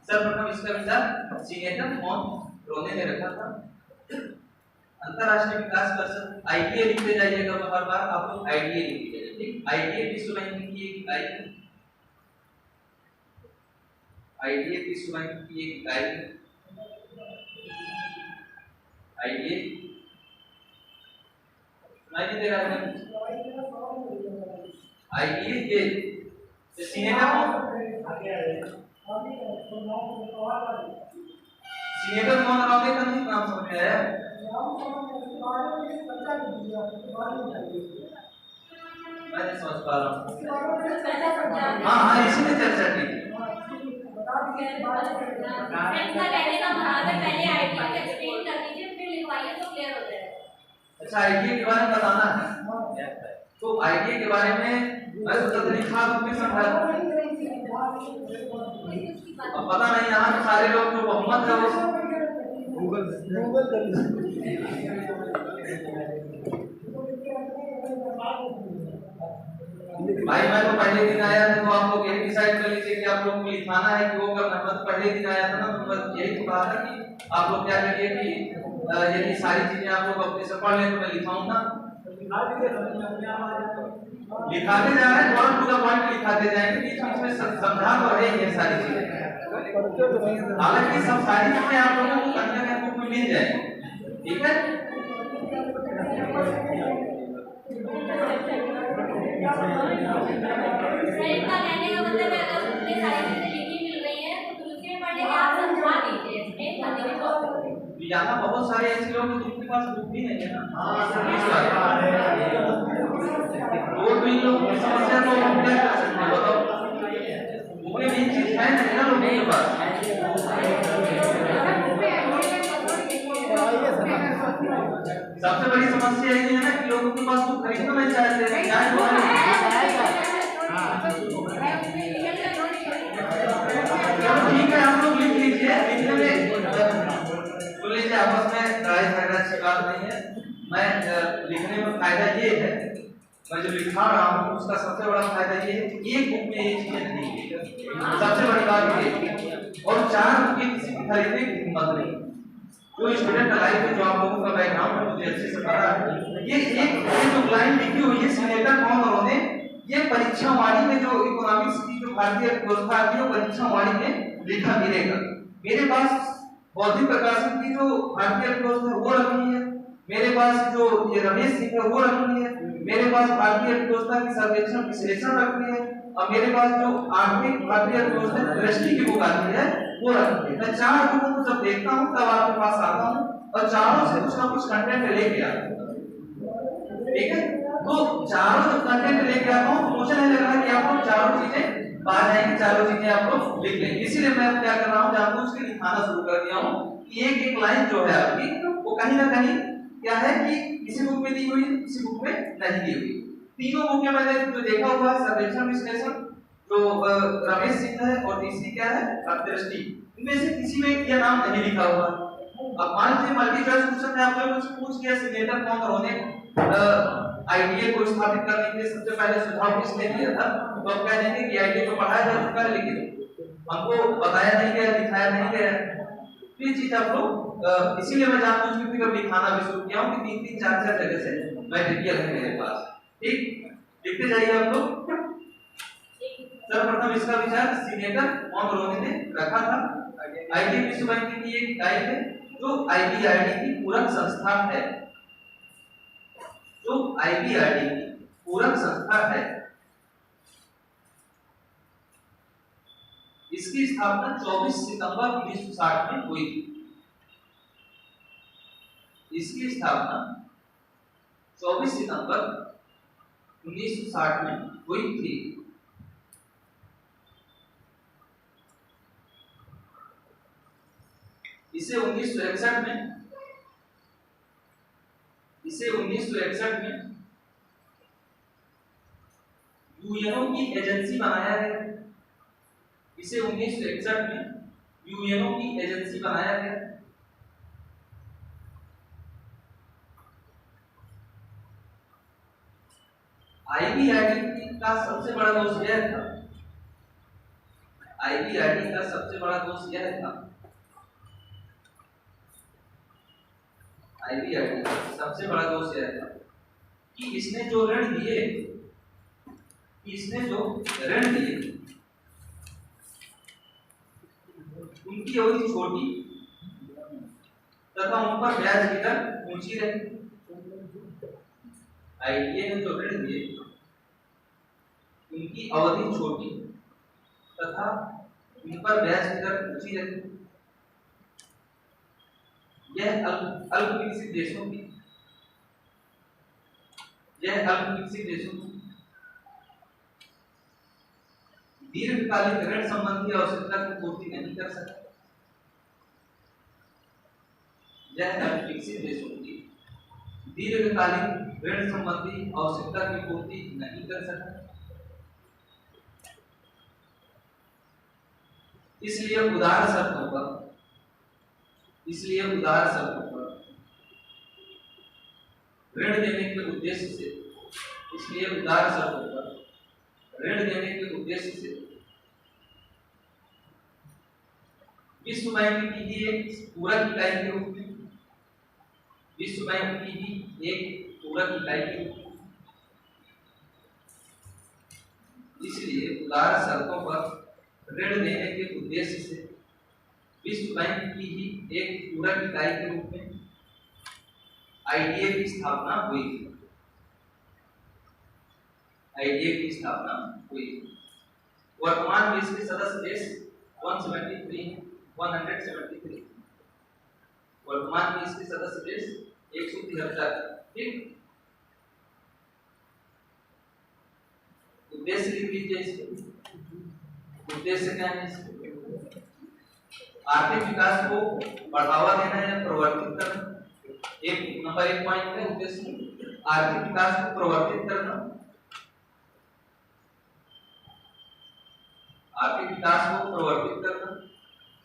सर्वप्रथम इसका विचार सीनेटर मोनरो ने रखा था। अंतरराष्ट्रीय विकास परिषद आईडीए लिखते जाइएगा, हर बार आप लोग आईडीए लिखते जाइए। ठीक, आईडीए विश्व बैंक की एक इकाई है। आईडीए विश्व बैंक की एक इकाई है। आईडीए सुनाई दे रहा है? आईडीए ये सीनेटर मोनरो का नहीं नाम समझ में आया? मैं नहीं समझ पा रहा हूँ। हाँ, इसी में चर्चा की। अच्छा, आईडीए के बारे में बताना है, तो आईडीए के बारे में मैं सोचा था लिखा तो फिर समझा। अब पता नहीं यहाँ के सारे लोग जो बहुमत है वो गूगल भाई, मैं तो पहले दिन आया था, तो आप लोग यही डिसाइड कर लीजिए कि आप लोग को लिखाना है कि वो करना है। मैं तो पहले दिन आया था ना, तो मैं यही तो कहा था कि आप लोग क्या करिए कि यदि सारी चीजें आप लोग अपने से पढ़ लें तो मैं लिखाऊं ना। लिखाते जा रहे हैं, पॉइंट टू द पॉइंट लिखाते जाएंगे, बीच बीच में समझा तो रहे हैं सारी चीजें। हालांकि सब सारी चीजें आप लोगों को कहीं ना कहीं बुक में मिल जाएगी। ठीक है, यहाँ बहुत सारे ऐसे लोग हैं जिनके पास बुक भी नहीं है ना। तो इन लोगों की समस्या को हम क्या कर सकते हैं? बताओ, बुक में मेन चीज है ना लोगों के पास। सबसे बड़ी समस्या ये है ना कि लोगों के पास बुक खरीदना नहीं चाहते हैं। ठीक है, हम लोग लिख लीजिए। लिखने में सुन लीजिए, आपस में लड़ाई झगड़ा की बात नहीं है। मैं लिखने में फायदा ये है, मैं जो लिखा रहा हूँ उसका सबसे बड़ा फायदा ये है कि एक बुक में ये चीजें नहीं है। सबसे बड़ी बात ये और 4 ये किसी की खरीदने की हिम्मत नहीं। जो स्टूडेंट लाइफ में जो आप लोगों का बैकग्राउंड है मुझे अच्छे से पता है। ये जो लाइन लिखी हुई है सीनेटर कौन उन्होंने, ये परीक्षा वाणी में जो इकोनॉमिक्स की जो भारतीय अर्थव्यवस्था आती है परीक्षा वाणी में लिखा मिलेगा। मेरे पास बौद्धिक प्रकाशन की जो भारतीय अर्थव्यवस्था है वो रखी है, मेरे पास जो ये रमेश सिंह है वो रखी है, मेरे पास भारतीय अर्थव्यवस्था की सर्वेक्षण विश्लेषण रखी है, और मेरे पास जो आर्थिक भारतीय अर्थव्यवस्था की दृष्टि की बुक आती है वो रखी है। मैं 4 बुकों को जब देखता हूँ तब आपके पास आता हूँ और चारों से कुछ ना कुछ कंटेंट लेके आता हूँ। ठीक है, तो चारों जब कंटेंट लेके आता हूँ तो मुझे नहीं लग रहा कि आप लोग चारों चीजें पा जाएंगे, चारों चीजें आप लोग लिख लेंगे। इसीलिए मैं क्या कर रहा हूँ, जानबूझ के लिखाना शुरू कर दिया हूँ कि एक एक लाइन जो है आपकी वो कहीं ना कहीं क्या है कि किसी बुक में दी हुई है, किसी बुक में नहीं दी हुई। तीनों बुक में मैंने जो देखा हुआ है सर्वेक्षण विश्लेषण जो रमेश सिंह है और तीसरी क्या है अर्थदृष्टि, इनमें से किसी में यह नाम नहीं लिखा हुआ। अब मान लीजिए मल्टी चॉइस क्वेश्चन में आपने मुझसे पूछ लिया सिग्नेचर कौन उन्होंने आईडीए को स्थापित करने के लिए सबसे पहले सुझाव किसने दिया था, तो आप कह देंगे कि आईडीए को पढ़ाया जा चुका है लेकिन हमको बताया नहीं गया, दिखाया नहीं गया। ये चीज आप लोग इसीलिए मैं जानबूझ के फिर लिखाना भी शुरू किया हूं कि 3-3 4-4 जगह से मटेरियल है मेरे पास। ठीक, लिखते जाइए आप लोग। सर्वप्रथम इसका विचार सीनेटर मॉन्रोने ने रखा था। आईटी विश्व बैंक की एक इकाई है जो आईबीआरडी की पूरक संस्था है, जो आईबीआरडी की पूरक संस्था है। इसकी स्थापना 24 सितंबर 1960 में हुई थी। इसकी स्थापना 24 सितंबर 1960 में हुई थी। इसे 1961 में यूएनओ की एजेंसी बनाया गया। इसे 1961 में यूएनओ की एजेंसी बनाया गया। आईबीआरडी का सबसे बड़ा दोष यह था, आईबीआरडी का सबसे बड़ा दोष यह था, आईबीआरडी का सबसे बड़ा दोष यह था कि इसने जो ऋण दिए उनकी अवधि छोटी तथा उन पर ब्याज की दर ऊंची रही। आईडीए ने जो ऋण दिए उनकी अवधि छोटी तथा उन पर ब्याज की दर ऊंची रही। यह अल्प विकसित देशों की दीर्घकालिक ऋण संबंधी आवश्यकता की पूर्ति नहीं कर सकता। यह अल्प विकसित देशों की दीर्घकालिक ऋण संबंधी आवश्यकता की पूर्ति नहीं कर सकता। इसलिए उदार शर्तों पर ऋण देने के उद्देश्य से विश्व बैंक की ही एक पूरक इकाई के रूप में इसलिए उदार शर्तों पर ऋण देने के उद्देश्य से विश्व बैंक की ही एक पूरक इकाई के रूप में आईडीए की स्थापना हुई थी। वर्तमान में इसके सदस्य देश 173 वर्तमान में इसके सदस्य देश 173। ठीक, उद्देश्य लिख लीजिए इसके। उद्देश्य क्या है इसके? आर्थिक विकास को बढ़ावा देना या प्रवर्तित करना। नंबर 1 पॉइंट है उद्देश्य आर्थिक विकास को प्रवर्तित करना,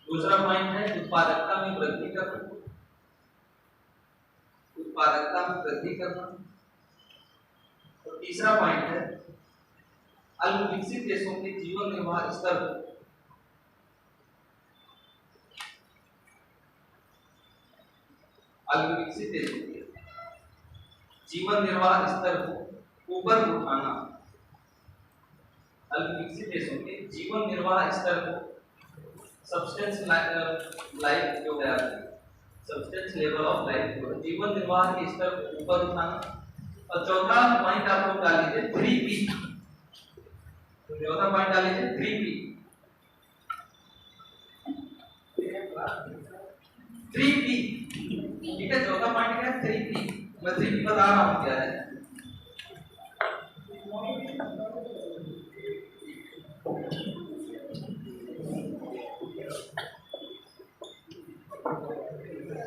दूसरा पॉइंट है उत्पादकता में वृद्धि करना, और तीसरा पॉइंट है अल्प विकसित देशों के जीवन निर्वाह स्तर अल्प विकसित देशों के जीवन निर्वाह स्तर को ऊपर उठाना, अल्प विकसित देशों के जीवन निर्वाह स्तर को सब्सटेंस लाइफ जो है सब्सटेंस लेवल ऑफ लाइफ को जीवन निर्वाह के स्तर को ऊपर उठाना। और चौथा पॉइंट आप लोग डाल लीजिए 3P, तो चौथा पॉइंट डाल लीजिए 3P, 3P, ठीक है। चौथा पॉइंट क्या है 3P, मैं 3P बता रहा हूँ क्या है।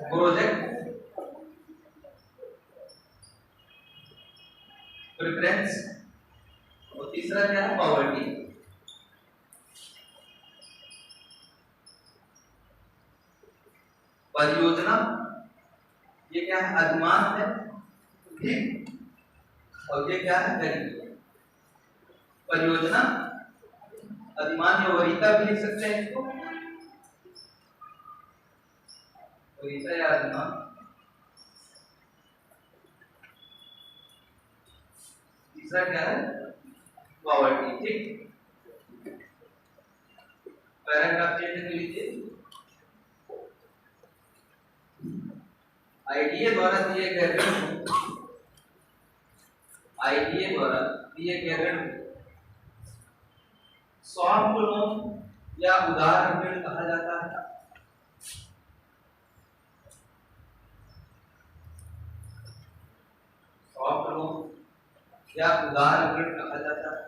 प्रोजेक्ट, प्रेफरेंस, और तीसरा क्या है पॉवर्टी। परियोजना ये क्या है अधिमान है, ठीक, और ये क्या है गरीबी। परियोजना अधिमान या वरीयता भी लिख सकते हैं इसको, वरीयता या अधिमान। तीसरा क्या है पॉवर्टी, ठीक। पैराग्राफ चेंज कर लीजिए। आईडीए द्वारा दिए गए ऋण, आईडीए द्वारा दिए गए ऋण सॉफ्ट लोन या उदार ऋण कहा जाता है। सॉफ्ट लोन या उदार ऋण कहा जाता है।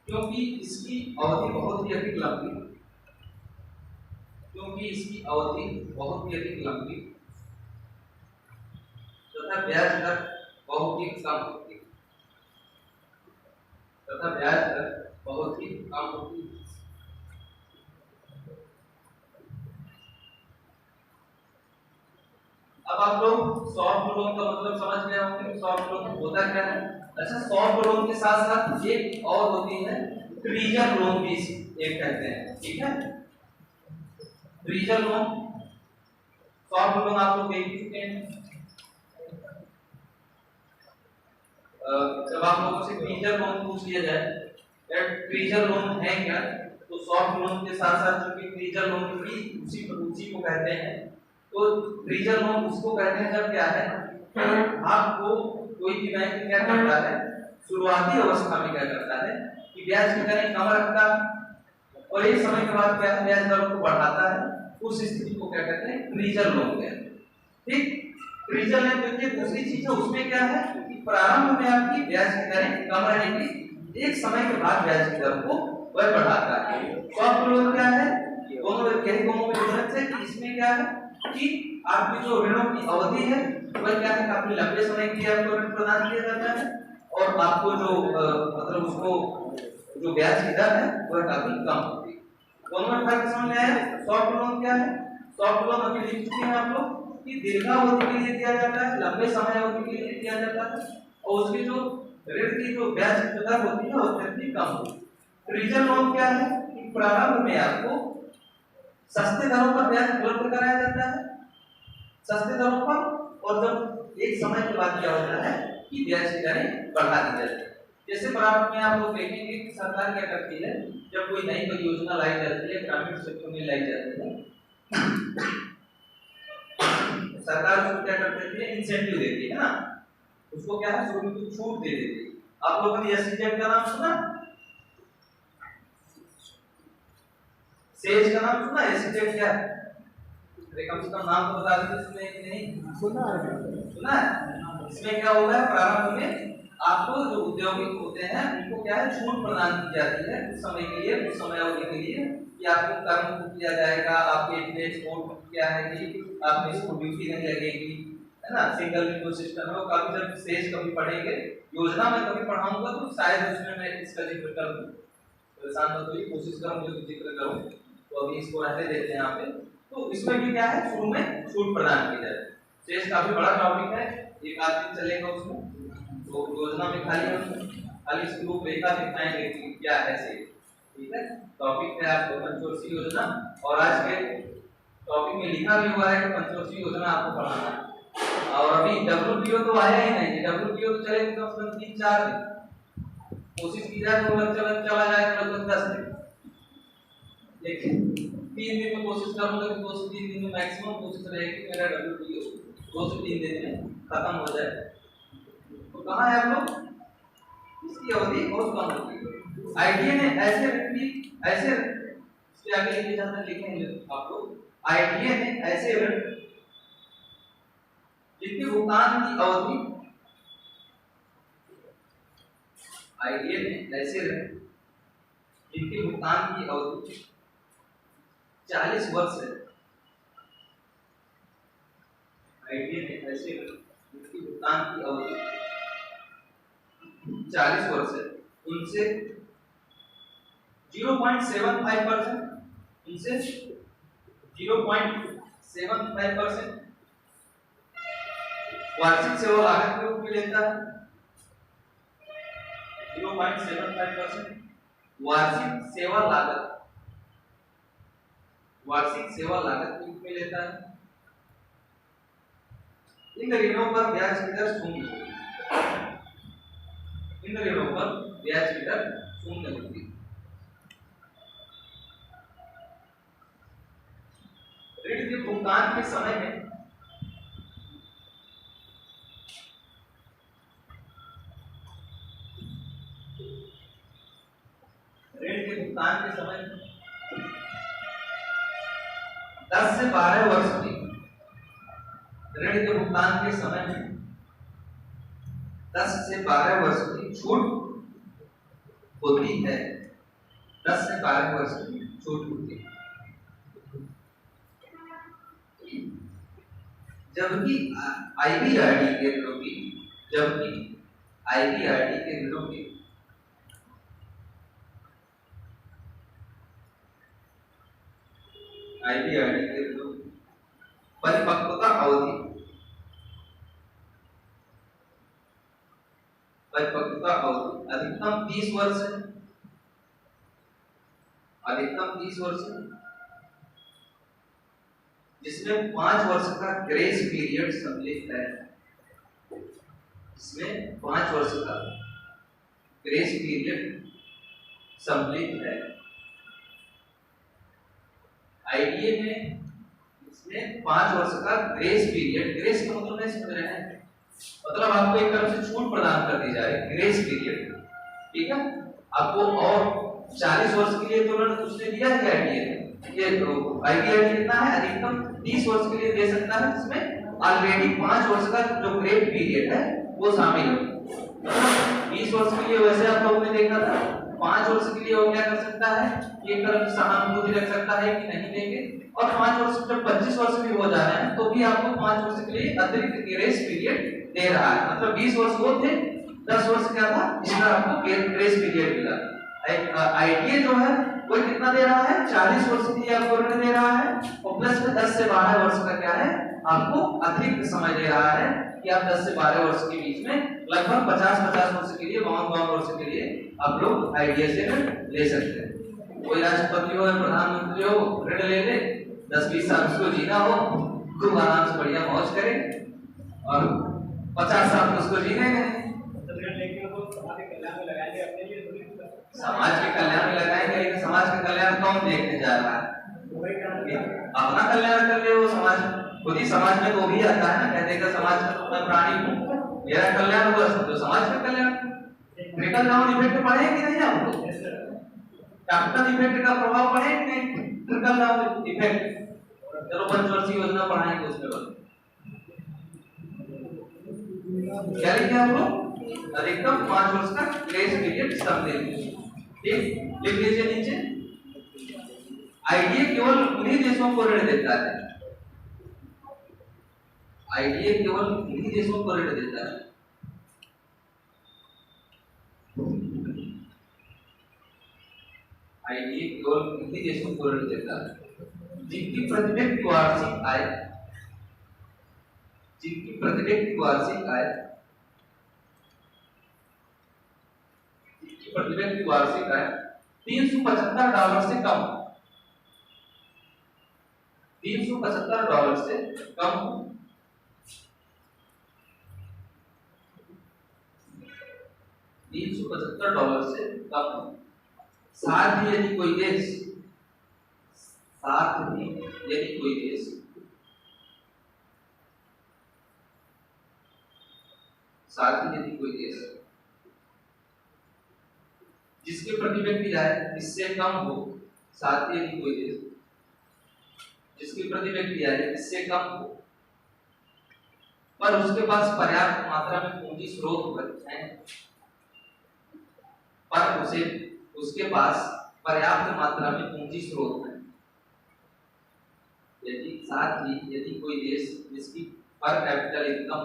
क्योंकि इसकी अवधि बहुत ही अधिक लंबी, क्योंकि इसकी अवधि बहुत ही अधिक लंबी तथा ब्याज दर बहुत ही कम होती है, तथा ब्याज दर बहुत ही कम होती है। अब आप लोग सॉफ्ट लोन का मतलब समझ गए होंगे, सॉफ्ट लोन होता क्या है। अच्छा, सॉफ्ट लोन के साथ साथ एक और होती है ट्रीजर लोन भी एक कहते हैं, ठीक है। ट्रीजर लोन, सॉफ्ट लोन आप लोग देख चुके हैं। जब आप लोगों से ट्रीजर लोन पूछ लिया जाए ट्रीजर लोन है क्या, तो सॉफ्ट लोन के साथ साथ जो ट्रीजर लोन भी उसी को कहते हैं। तो ट्रीजर लोन उसको कहते हैं जब क्या है आपको कोई भी बैंक क्या करता है शुरुआती अवस्था में क्या करता है कि ब्याज की दरें कम रखता है और एक समय के बाद क्या है ब्याज दरों को बढ़ाता है, उस स्थिति को क्या कहते हैं ट्रीजर लोन कहते हैं, ठीक। ट्रीजर लोन देखिए दूसरी चीज है उसमें क्या है कि प्रारंभ में आपकी ब्याज की दरें कम रहेगी, एक समय के बाद ब्याज की दर को वह बढ़ाता है। सॉफ्ट लोन क्या है, दोनों में डिफरेंस है कि इसमें क्या है कि आपकी जो ऋणों की अवधि है वह क्या है काफी लंबे समय के लिए आपको ऋण प्रदान किया जाता है और आपको जो मतलब उसको जो ब्याज की दर है वह काफी कम होती है। दोनों में फर्क समझ में आया। सॉफ्ट लोन क्या है, सॉफ्ट लोन अभी लिख चुके हैं आप लोग कि दीर्घावधि के लिए दिया जाता है, लंबे समय अवधि के लिए दिया जाता है और उसकी जो ऋण की जो ब्याज की दर होती है वह काफी कम होती है। ट्रीजर लोन क्या है कि प्रारंभ में आपको सस्ते दरों पर ब्याज उपलब्ध कराया जाता है, सस्ते दरों पर, और जब एक समय के बाद क्या होता है कि ब्याज की दरें बढ़ा दी जाती है। जैसे प्रारंभ में आप लोग देखेंगे कि सरकार क्या करती है जब कोई नई परियोजना लाई जाती है ग्रामीण क्षेत्रों में लाई जाती है सरकार उसको क्या करती है इंसेंटिव देती है ना, उसको क्या है शुरू में कुछ छूट दे देती है। आप लोगों ने एसईजेड का नाम सुना, सेज का नाम सुना, एसईजेड क्या है, कम से कम नाम तो बता दीजिए इसमें नहीं सुना है। सुना है। इसमें क्या होता है प्रारंभ में आपको जो उद्योगिक होते हैं उनको क्या है छूट प्रदान की जाती है कुछ समय के लिए, कुछ समय अवधि के लिए कि आपको कर मुक्त किया जाएगा, आपके एक्सपोर्ट क्या है कि आपने इसको ड्यूटी नहीं लगेगी, है ना, सिंगल विंडो सिस्टम है। कभी जब सेज कभी पढ़ेंगे योजना में कभी पढ़ाऊंगा तो शायद उसमें मैं इसका जिक्र कर दूं, परेशान मत होइए, कोशिश करूंगा कि जिक्र करूं। तो अभी इसको रहने देते हैं यहाँ पे। तो इसमें भी क्या है शुरू में छूट प्रदान की जाती है। सेज काफी बड़ा टॉपिक है, एक आध दिन चलेगा उसमें, तो योजना में खाली इसकी रूपरेखा दिखाएंगे कि क्या है सेज, ठीक है, टॉपिक है आपको पंचवर्षीय योजना और आज के टॉपिक में लिखा भी हुआ है कि पंचवर्षीय योजना आपको पढ़ाना है। और अभी डब्ल्यूपीओ तो आया ही नहीं, डब्ल्यूपीओ तो चले कम से कम 3-4 दिन कोशिश की जाए तो चला जाए लगभग 10 दिन, लेकिन 3 दिन में कोशिश करूंगा कि 2 से 3 दिन में मैक्सिमम कोशिश रहेगी मेरा डब्ल्यूपीओ 2 से 3 दिन में खत्म हो जाए। तो कहाँ है आप लोग, इसकी अवधि बहुत कम होती है। आईटीए ने ऐसे इसके आगे लिखे जाते लिखेंगे आप लोग, आईटीए ने ऐसे ऋण जिनके भुगतान की अवधि, आईटीए ने ऐसे ऋण जिनके भुगतान की अवधि 40 वर्ष है, आईटीए ने ऐसे ऋण जिनके भुगतान की अवधि 40 वर्ष है, उनसे 0.75%, उनसे 0.75% वार्षिक सेवा लागत के रूप में लेता है। 0.75% वार्षिक सेवा लागत, वार्षिक सेवा लागत के रूप में लेता है। इन ऋणों पर ब्याज की दर शून्य होगी, इन ऋणों पर ब्याज की दर शून्य होगी। ऋण के भुगतान के समय में ऋण के भुगतान के समय 10 से 12 वर्ष की, ऋण के भुगतान के समय में 10 से 12 वर्ष की छूट होती है, 10 से 12 वर्ष की छूट होती है। जबकि आईबीआरडी के ऋणों की, जबकि आईबीआरडी के ऋणों की आईबीआरडी के ऋणों की परिपक्वता अवधि, परिपक्वता अवधि अधिकतम 30 वर्ष है, अधिकतम 30 वर्ष है, जिसमें 5 वर्ष का ग्रेस पीरियड सम्मिलित है, जिसमें 5 वर्ष का ग्रेस पीरियड सम्मिलित है। आईडीए में इसमें 5 वर्ष का ग्रेस पीरियड, ग्रेस का मतलब नहीं समझ रहे हैं, मतलब आपको एक तरफ से छूट प्रदान कर दी जाए, ग्रेस पीरियड, ठीक है। आपको और 40 वर्ष के लिए तो ऋण उसने दिया है आईडीए ने, ये आईडीए कितना है, अधिकतम 30 वर्ष के लिए दे सकता है, जिसमें ऑलरेडी 5 वर्ष का जो ग्रेस पीरियड है वो शामिल है। 20 वर्ष के लिए वैसे आप लोगों ने देखा था, 5 वर्ष के लिए वो क्या कर सकता है, एक तरफ से सहानुभूति रख सकता है कि नहीं देंगे, और 5 वर्ष जब 25 वर्ष भी हो जा रहे हैं तो भी आपको 5 वर्ष के लिए अतिरिक्त ग्रेस पीरियड दे रहा है। मतलब 20 वर्ष वो थे, 10 वर्ष क्या था, इसका आपको ग्रेस पीरियड मिला। आईटीए जो है वो कितना दे रहा है, 40 वर्ष के लिए आपको ऋण दे रहा है, और प्लस में 10 से 12 वर्ष का क्या है, आपको अतिरिक्त समय दे रहा है कि आप 10 से 12 वर्ष के बीच में लगभग 50 वर्ष के लिए, 52 वर्ष के लिए आप लोग आईडीए से ऋण ले सकते हैं। कोई राष्ट्रपति हो या प्रधानमंत्री हो, ऋण ले ले, 10-20 साल उसको जीना हो, खूब आराम से बढ़िया मौज करे, और 50 साल उसको जीने गए, समाज के कल्याण में लगाएंगे, लेकिन समाज का कल्याण कौन देखने जा रहा है, अपना कल्याण कर ले वो समाज, खुद ही समाज में तो भी आता है ना, कहते हैं समाज का तो मैं प्राणी हूँ, मेरा कल्याण हुआ तो समाज का कल्याण। ट्रिकल डाउन इफेक्ट पड़े कि नहीं आपको, कैपिटल इफेक्ट का प्रभाव पड़े कि नहीं, ट्रिकल डाउन इफेक्ट, चलो पंचवर्षीय योजना पढ़ाएंगे उसमें बस क्या लिखे हम लोग, अधिकतम 5 वर्ष का ग्रेस पीरियड सम्मिलित, ठीक, लिख लीजिए नीचे। आईडीए केवल उन्हीं देशों को ऋण देता है, आईडीए केवल उन्हीं देशों को ऋण देता है आईडीए केवल उन्हीं देशों को ऋण देता है जिनकी प्रति व्यक्ति वार्षिक आय, जिनकी प्रति व्यक्ति वार्षिक आय, जिनकी प्रति व्यक्ति वार्षिक आय $375 से कम, $375 से कम, $375 से कम। साथ ही यदि कोई देश, साथ ही यदि कोई देश जिसके प्रति व्यक्ति आय इससे कम हो, साथ ही यदि कोई देश जिसकी प्रति व्यक्ति आय इससे कम हो पर उसके पास पर्याप्त मात्रा में पूंजी स्रोत है, पर उसके पास पर्याप्त मात्रा में पूंजी स्रोत है। साथ ही यदि कोई देश जिसकी पर कैपिटल इनकम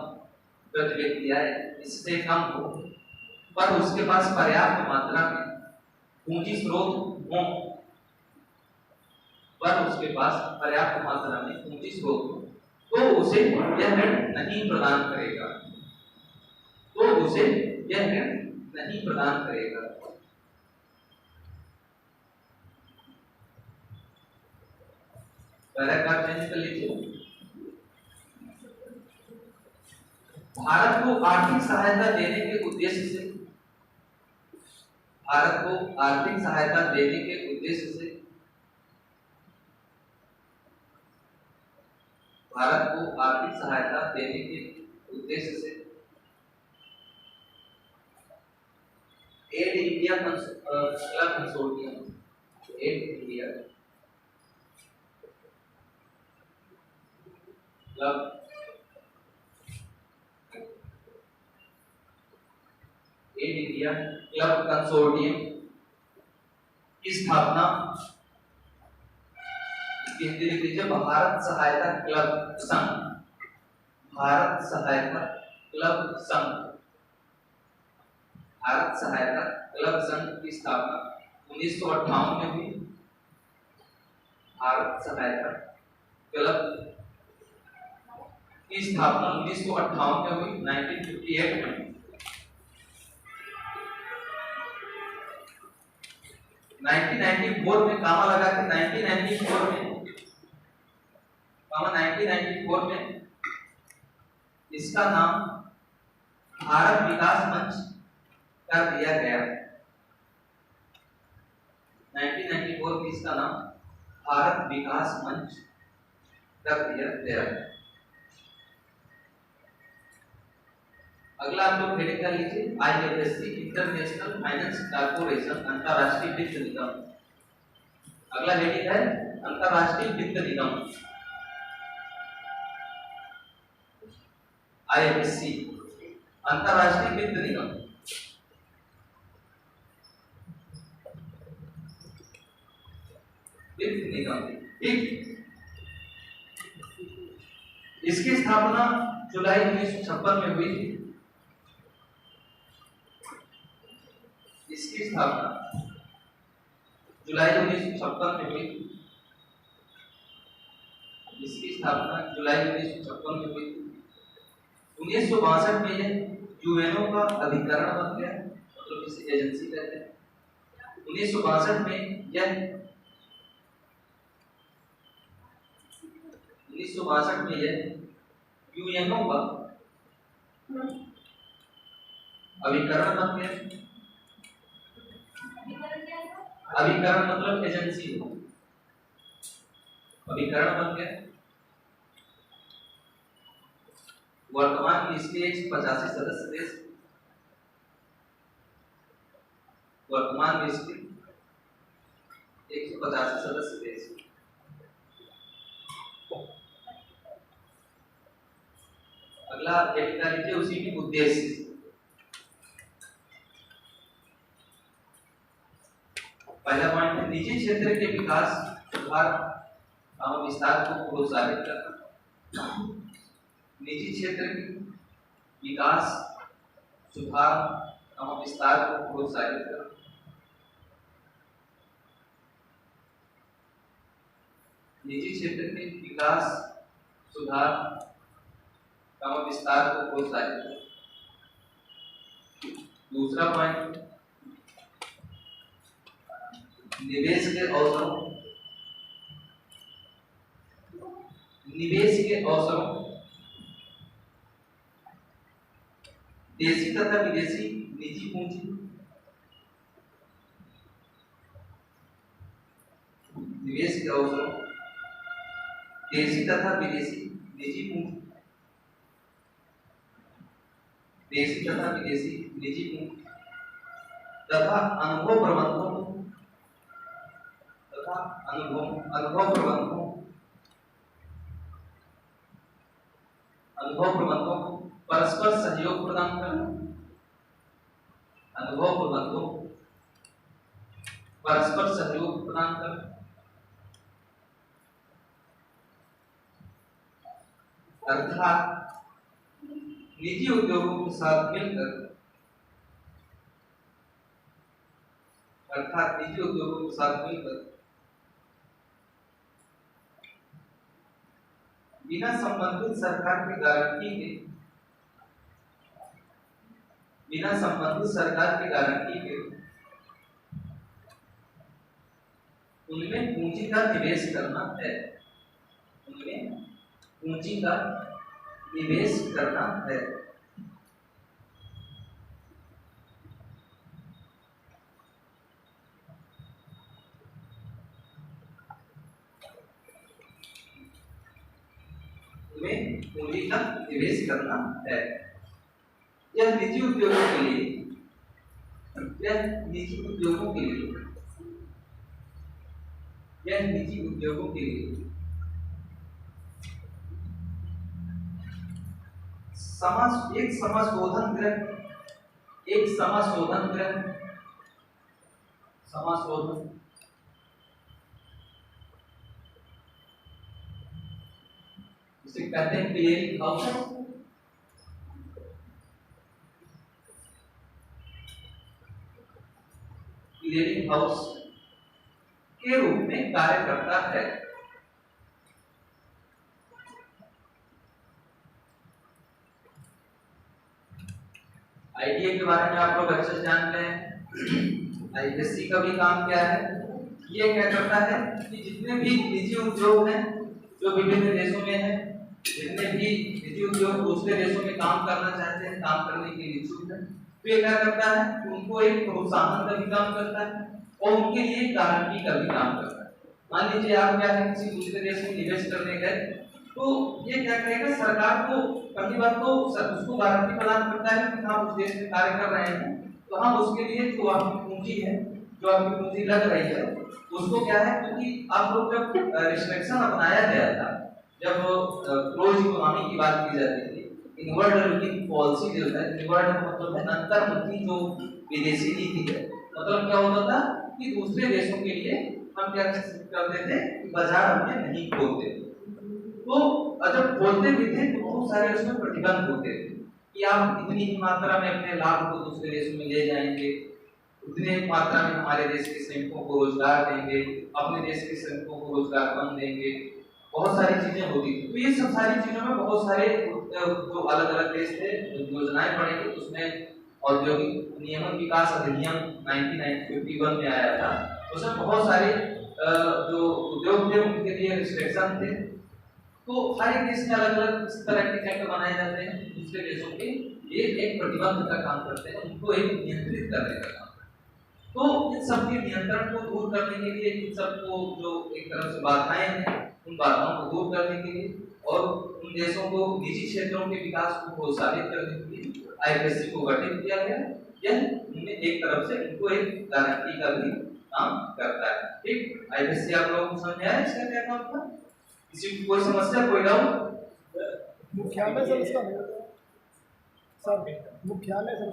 प्रति व्यक्ति आय इससे कम हो पर उसके पास पर्याप्त मात्रा में पूंजी स्रोत हो, तो उसे यह ऋण नहीं प्रदान करेगा, पैराग्राफ चेंज कर लीजिए। भारत को आर्थिक सहायता देने के उद्देश्य से भारत को आर्थिक सहायता देने के उद्देश्य से aid India club consortium aid India club consortium की स्थापना हिंदी लिख लीजिए भारत सहायता क्लब संघ, भारत सहायता क्लब संघ की स्थापना 1958 में हुई। भारत सहायता क्लब की स्थापना 1958 में हुई। 1958 में 1994 में कामा लगा के 1994 में इसका नाम भारत विकास मंच कर दिया गया। 1994 में इसका नाम भारत विकास मंच कर दिया गया। अगला आप लोग हेडिंग कर लीजिए IFSC इंटरनेशनल फाइनेंस कॉर्पोरेशन अंतरराष्ट्रीय वित्त निगम। अगला हेडिंग है अंतरराष्ट्रीय वित्त निगम IFSC अंतरराष्ट्रीय वित्त निगम। ठीक, इसकी स्थापना जुलाई 1956 में हुई थी। इसकी स्थापना जुलाई 1956 में हुई थी। 1962 में यह यूएनओ का अधिकरण बन गया, मतलब इसे एजेंसी कहते हैं। 1962 में यह यूएनओ का अभिकरण बन गया। अभिकरण मतलब एजेंसी हो, अभिकरण बन गया। वर्तमान में इसके 185 सदस्य देश, वर्तमान में इसके 185 सदस्य देश। अगला लिखा लीजिए उसी के उद्देश्य। पहला पॉइंट है निजी क्षेत्र के विकास सुधार और विस्तार को प्रोत्साहित करना। निजी क्षेत्र के विकास सुधार और विस्तार को प्रोत्साहित करना। निजी क्षेत्र के विकास सुधार और विस्तार को प्रोत्साहित करना। दूसरा पॉइंट निवेश के अवसरों, निवेश के अवसरों, देशी तथा विदेशी निजी पूंजी, निवेश के अवसरों, देशी तथा विदेशी निजी पूंजी, देशी तथा विदेशी निजी पूंजी तथा अनुभव प्रबंधों, तथा अनुभव प्रबंधों, अनुभव प्रबंधों को परस्पर सहयोग प्रदान करना, अनुभव प्रबंधों परस्पर सहयोग प्रदान करना, अर्थात निजी उद्योगों के साथ मिलकर, अर्थात निजी उद्योगों के साथ मिलकर बिना संबंधित सरकार की गारंटी के, बिना संबंधित सरकार की गारंटी के उनमें पूंजी का निवेश करना है, उनमें पूंजी का निवेश करना है। में पूंजी का निवेश करना है। यह निजी उद्योगों के लिए, यह निजी उद्योगों के लिए, यह निजी उद्योगों के लिए एक समाशोधन ग्रह, एक समाशोधन ग्रह, समाशोधन जिसे कहते हैं क्लियरिंग हाउस, क्लियरिंग हाउस के रूप में कार्य करता है। आईडीए के बारे में आप लोग अच्छे से जानते हैं। आईपीएससी का भी काम क्या है, ये क्या करता है कि जितने भी निजी उद्योग हैं जो विभिन्न देशों में है, जितने भी निजी उद्योग दूसरे देशों में काम करना चाहते हैं, काम करने के लिए इच्छुक है, तो ये क्या करता है कि उनको एक प्रोत्साहन का भी काम करता है और उनके लिए गारंटी का भी काम करता है। मान लीजिए आप क्या है किसी दूसरे देश में निवेश करने गए, तो ये क्या करेगा, सरकार को पहली बात तो उसको गारंटी प्रदान करता है कि हम उस देश में कार्य कर रहे हैं, तो हम उसके लिए जो आपकी पूंजी है, जो आपकी पूंजी लग रही है, उसको क्या है, क्योंकि आप लोग जब रिस्ट्रिक्शन अपनाया गया था, जब क्लोज इकोनॉमी की बात की जाती थी, इनवर्ड लुकिंग पॉलिसी जो है, इनवर्ड मतलब है अंतर्मुखी जो विदेशी नीति है, मतलब क्या होता था कि दूसरे देशों के लिए हम क्या करते थे कि बाजार हमने नहीं खोलते, तो जब खोलते भी थे तो बहुत सारे उसमें प्रतिबंध होते थे कि आप इतनी ही मात्रा में अपने लाभ को दूसरे देशों में ले जाएंगे, उतने मात्रा में हमारे देश के श्रमिकों को रोजगार देंगे, अपने देश के श्रमिकों को रोजगार बन देंगे, बहुत सारी चीजें होती थी। तो ये सब सारी चीजों में बहुत सारे जो अलग अलग देश थे योजनाएं बनेगी, उसमें औद्योगिक नियमन विकास अधिनियम 1951 में आया था, उसमें बहुत सारे जो उद्योग थे उनके लिए रिस्ट्रिक्शन थे। तो हर एक देश में अलग अलग इस तरह के एक्ट बनाए जाते हैं, दूसरे देशों के ये एक प्रतिबंध का काम करते हैं, उनको एक नियंत्रित करने का काम। तो इन सब के नियंत्रण को दूर करने के लिए, इन सबको जो एक तरह से बाधाएं हैं, उन बाधाओं को दूर करने के लिए और उन देशों को निजी क्षेत्रों के विकास को प्रोत्साहित करने के लिए आईपीएससी को गठित किया गया। यह एक तरफ से इनको एक गारंटी का भी काम करता है। ठीक, आईपीएससी आप लोगों को समझ आया इसका क्या काम था? किसी को कोई समस्या, कोई डाउट? मुख्यालय सर इसका सर, मुख्यालय सर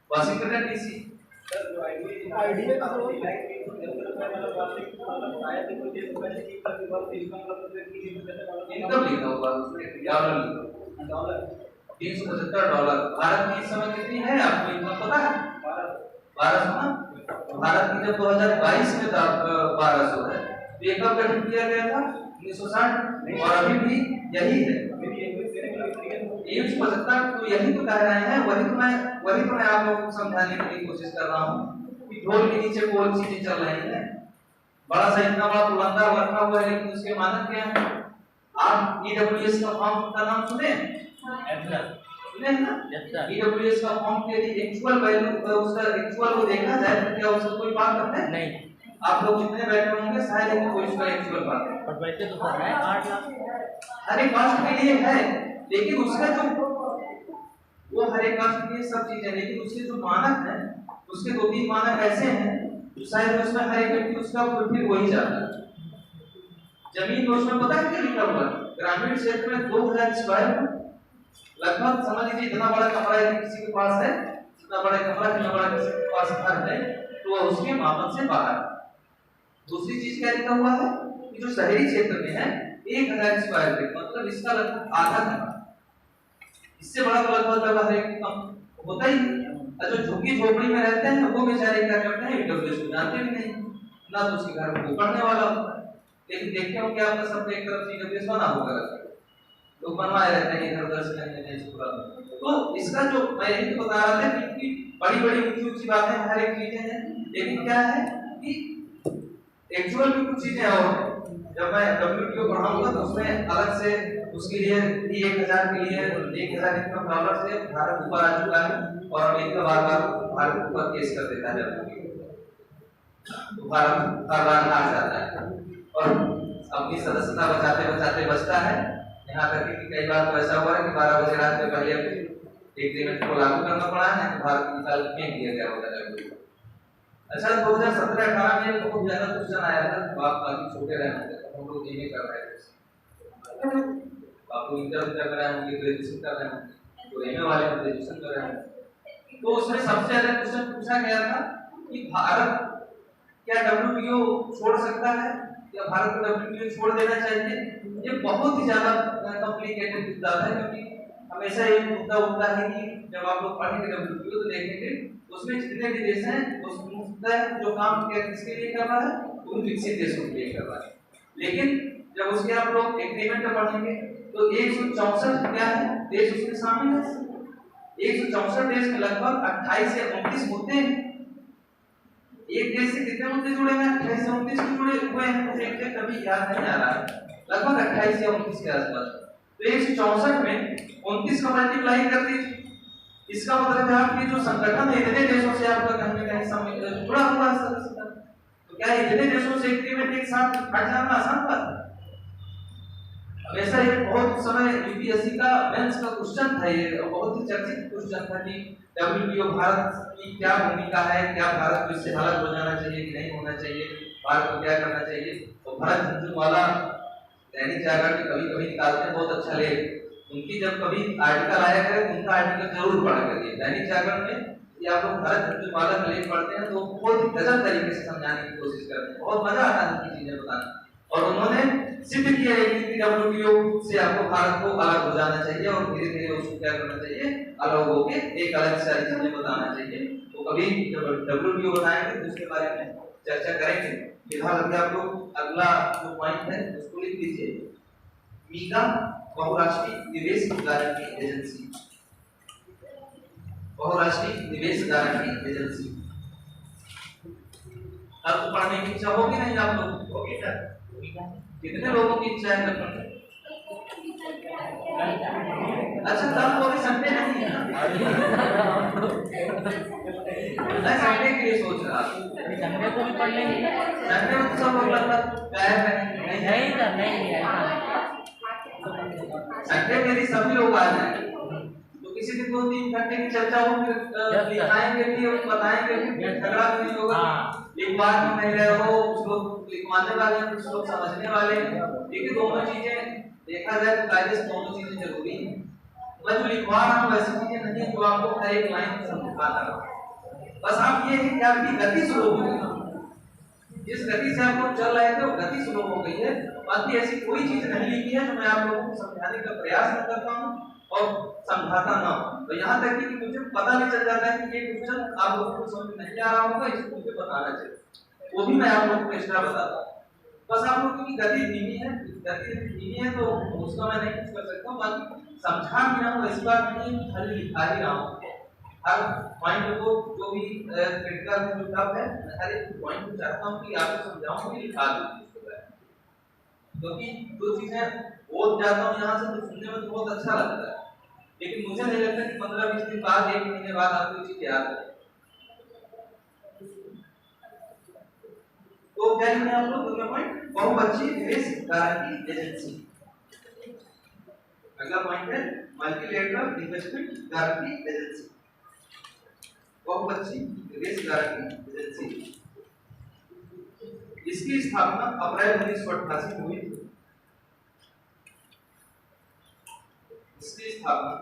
वाशिंगटन डीसी। आईडीए का सर इनकम लिखा होगा उसमें, डॉलर $375। भारत की इस समय कितनी है आपको इनकम पता है? 1200 ना? भारत की जब 2022 में 1200 है, तो ये कब गठित किया गया था? 1960, और अभी भी यही है 375। तो यही तो कह रहे हैं, वही तो मैं आप लोगों को समझाने की कोशिश कर रहा हूँ कि ढोल के नीचे कौन चीजें चल रही हैं। बड़ा सा इतना बड़ा पुरंदा रखा हुआ है, लेकिन उसके मानक क्या है? आप ईडब्ल्यूएस का फॉर्म का नाम सुने? सुने ना? ईडब्ल्यूएस का फॉर्म के लिए एक्चुअल वैल्यू, उसका एक्चुअल को देखा जाए तो क्या उसका कोई बात करता है? नहीं। आप लोग जितने बैठे होंगे शायद एक कोई उसका एक्चुअल बात है, और वैसे तो सर है 8 लाख हर एक कास्ट के लिए है, लेकिन उसका जो वो हर एक कास्ट के लिए सब चीजें, लेकिन उसके जो मानक है उसके 2-3 मानक ऐसे हैं जो शायद उसमें हर एक व्यक्ति उसका फिर वही चाहता है। जमीन तो उसमें पता है क्या लिखा हुआ है? ग्रामीण क्षेत्र में 2000 स्क्वायर लगभग समझ लीजिए इतना बड़ा कमरा यदि किसी के पास है, इतना बड़ा कमरा कितना बड़ा किसी के पास घर है तो उसके मापन से बाहर। दूसरी चीज क्या लिखा हुआ है कि जो शहरी क्षेत्र में है 1000 स्क्वायर फीट, मतलब इसका लगभग आधा कमरा, इससे बड़ा तो लगभग हर एक कम होता ही। जो झुग्गी झोपड़ी में रहते हैं वो बेचारे क्या करते हैं, ईडब्ल्यूएस को जानते भी नहीं, ना तो उसके घर में पढ़ने वाला होता है, लेकिन देखते हो क्या आपका सब एक तरफ से ईडब्ल्यूएस बना होगा, लोग बनवाए रहते हैं इधर उधर से कहीं नहीं पूरा। तो इसका जो मैं यही तो बता रहा था कि बड़ी बड़ी ऊंची ऊंची बातें हर एक चीजें हैं, लेकिन क्या है कि एक्चुअल में कुछ चीजें और हैं। जब मैं डब्ल्यूटीओ पढ़ाऊंगा तो उसमें अलग से उसके लिए भी 1000 के लिए $1000 से भारत ऊपर आ चुका है, और अमेरिका बार बार भारत ऊपर केस कर देता है, तो भारत हर बार हार जाता है और अपनी सदस्यता बचाते बचाते बचता है। यहाँ तक कि कई बार तो ऐसा हुआ है कि 12 बजे रात में पहले एग्रीमेंट को लागू करना पड़ा है, तो भारत को निकाल फेंक दिया गया होगा। अच्छा 2017-18 में बहुत ज्यादा क्वेश्चन आया था, बात बाकी छोटे रहे होंगे तो हम लोग ये कर रहे थे, बापू इंटर कर रहे होंगे, ग्रेजुएशन कर रहे होंगे, तो एमए वाले ग्रेजुएशन कर रहे होंगे, तो उसमें सबसे ज्यादा क्वेश्चन पूछा गया था कि भारत क्या डब्ल्यूटीओ छोड़ सकता है या भारत को डब्ल्यूटीओ छोड़ देना चाहिए। ये बहुत ही ज्यादा कॉम्प्लिकेटेड मुद्दा है, क्योंकि हमेशा ये मुद्दा होता है कि जब आप लोग पढ़ेंगे डब्ल्यूटीओ तो देखेंगे उसमें जितने भी देश हैं उसमें जो काम किसके लिए कर रहा है, उन विकसित देशों के लिए कर रहा है, लेकिन जब उसके आप लोग एग्रीमेंट पढ़ेंगे तो 164 क्या है देश उसमें शामिल है। 164 देश में लगभग 28 या 29 मुद्दे हैं। एक देश से कितने मुद्दे जुड़े हुए हैं? 28 से 29 जुड़े हुए हैं, मुझे एग्जैक्ट कभी याद नहीं आ रहा है, लगभग 28 या 29 के आसपास। तो 164 में 29 का मल्टीप्लाई कर दीजिए, इसका मतलब है आपके जो संगठन है इतने देशों से आपका कहीं ना कहीं जुड़ा हुआ है सदस्यता, तो क्या इतने देशों से एग्रीमेंट एक साथ हट जाना आसान बात है? हमेशा ये बहुत समय यूपीएससी का मेंस का क्वेश्चन था, ये बहुत ही चर्चित क्वेश्चन था कि डब्ल्यूटीओ भारत की क्या भूमिका है, क्या भारत को इससे अलग हो जाना चाहिए कि नहीं होना चाहिए, भारत को क्या करना चाहिए। तो भारत झुनझुनवाला दैनिक जागरण में कभी कभी निकालते हैं बहुत अच्छा लेख, उनकी जब कभी आर्टिकल आया करे तो उनका आर्टिकल जरूर पढ़ा करिए। दैनिक जागरण में ये आप लोग भारत झुनझुनवाला का लेख पढ़ते हैं तो बहुत ही गजब तरीके से समझाने की कोशिश करते हैं, बहुत मजा आता है उनकी चीजें बताने, और उन्होंने सिद्ध किया है कि डब्ल्यूटीओ से आपको भारत को अलग हो जाना चाहिए और धीरे धीरे उसको क्या करना चाहिए, अलग होके एक अलग सारी चीजें बताना चाहिए। तो कभी जब डब्ल्यूटीओ बताएंगे तो उसके बारे में चर्चा करेंगे। फिलहाल अभी आप लोग अगला जो पॉइंट है उसको लिख लीजिए, मीगा बहुराष्ट्रीय निवेश गारंटी एजेंसी, बहुराष्ट्रीय निवेश गारंटी एजेंसी। आपको पढ़ने की इच्छा होगी नहीं आप लोग? होगी सर, कितने लोगों की इच्छा है पढ़ने? अच्छा कल तो अभी संडे नहीं है, मैं संडे के लिए सोच रहा था, संडे को भी पढ़ लेंगे, संडे को सब लोग लगभग गायब है, नहीं सर नहीं संडे के लिए सभी लोग आ जाएंगे, तो किसी दिन 2-3 घंटे की चर्चा हो, फिर लिखाएंगे भी और बताएंगे भी, झगड़ा भी नहीं होगा। लिखवा नहीं रहे हो, कुछ लोग लिखवाने वाले हैं, कुछ लोग समझने वाले हैं, लेकिन दोनों चीजें देखा जाए तो कायदे से दोनों चीजें जरूरी हैं। मैं जो लिखवा रहा हूँ वैसी चीजें नहीं है जो आपको हर एक लाइन समझाता रहा, बस आप ये है कि आपकी गति स्लो हो गई, जिस गति से आप लोग चल रहे थे वो गति स्लो हो गई है, बाकी ऐसी कोई चीज नहीं लिखी है जो मैं आप लोगों को समझाने का प्रयास न करता हूँ और समझाता ना हूँ। तो यहाँ तक कि मुझे पता भी चल जाता है कि ये क्वेश्चन आप लोगों को समझ नहीं आ रहा होगा, इसको मुझे बताना चाहिए, वो भी मैं आप लोगों को एक्स्ट्रा बताता हूँ। बस आप लोगों की गति धीमी है, गति धीमी है तो उसका मैं नहीं कुछ कर सकता हूँ, बाकी समझा भी ना हूँ ऐसी बात नहीं है, खाली लिखा ही रहा हूँ, हर पॉइंट को जो भी क्रिटिकल जो टफ है, हर एक पॉइंट को चाहता हूँ कि आपको समझाऊं कि लिखा दूं इसके बारे में, क्योंकि जो चीजें बोल जाता हूँ यहाँ से तो सुनने में तो बहुत अच्छा लगता है, लेकिन मुझे नहीं लगता कि 15-20 दिन बाद, 1 महीने बाद आपको चीज याद है। तो क्या लिखना है आप लोग? दूसरा पॉइंट, बहुपक्षीय निवेश गारंटी एजेंसी। अगला पॉइंट है मल्टीलेटरल इन्वेस्टमेंट गारंटी एजेंसी, बहुपक्षीय निवेश गारंटी एजेंसी। इसकी स्थापना अप्रैल 1988 में हुई थी। इसकी स्थापना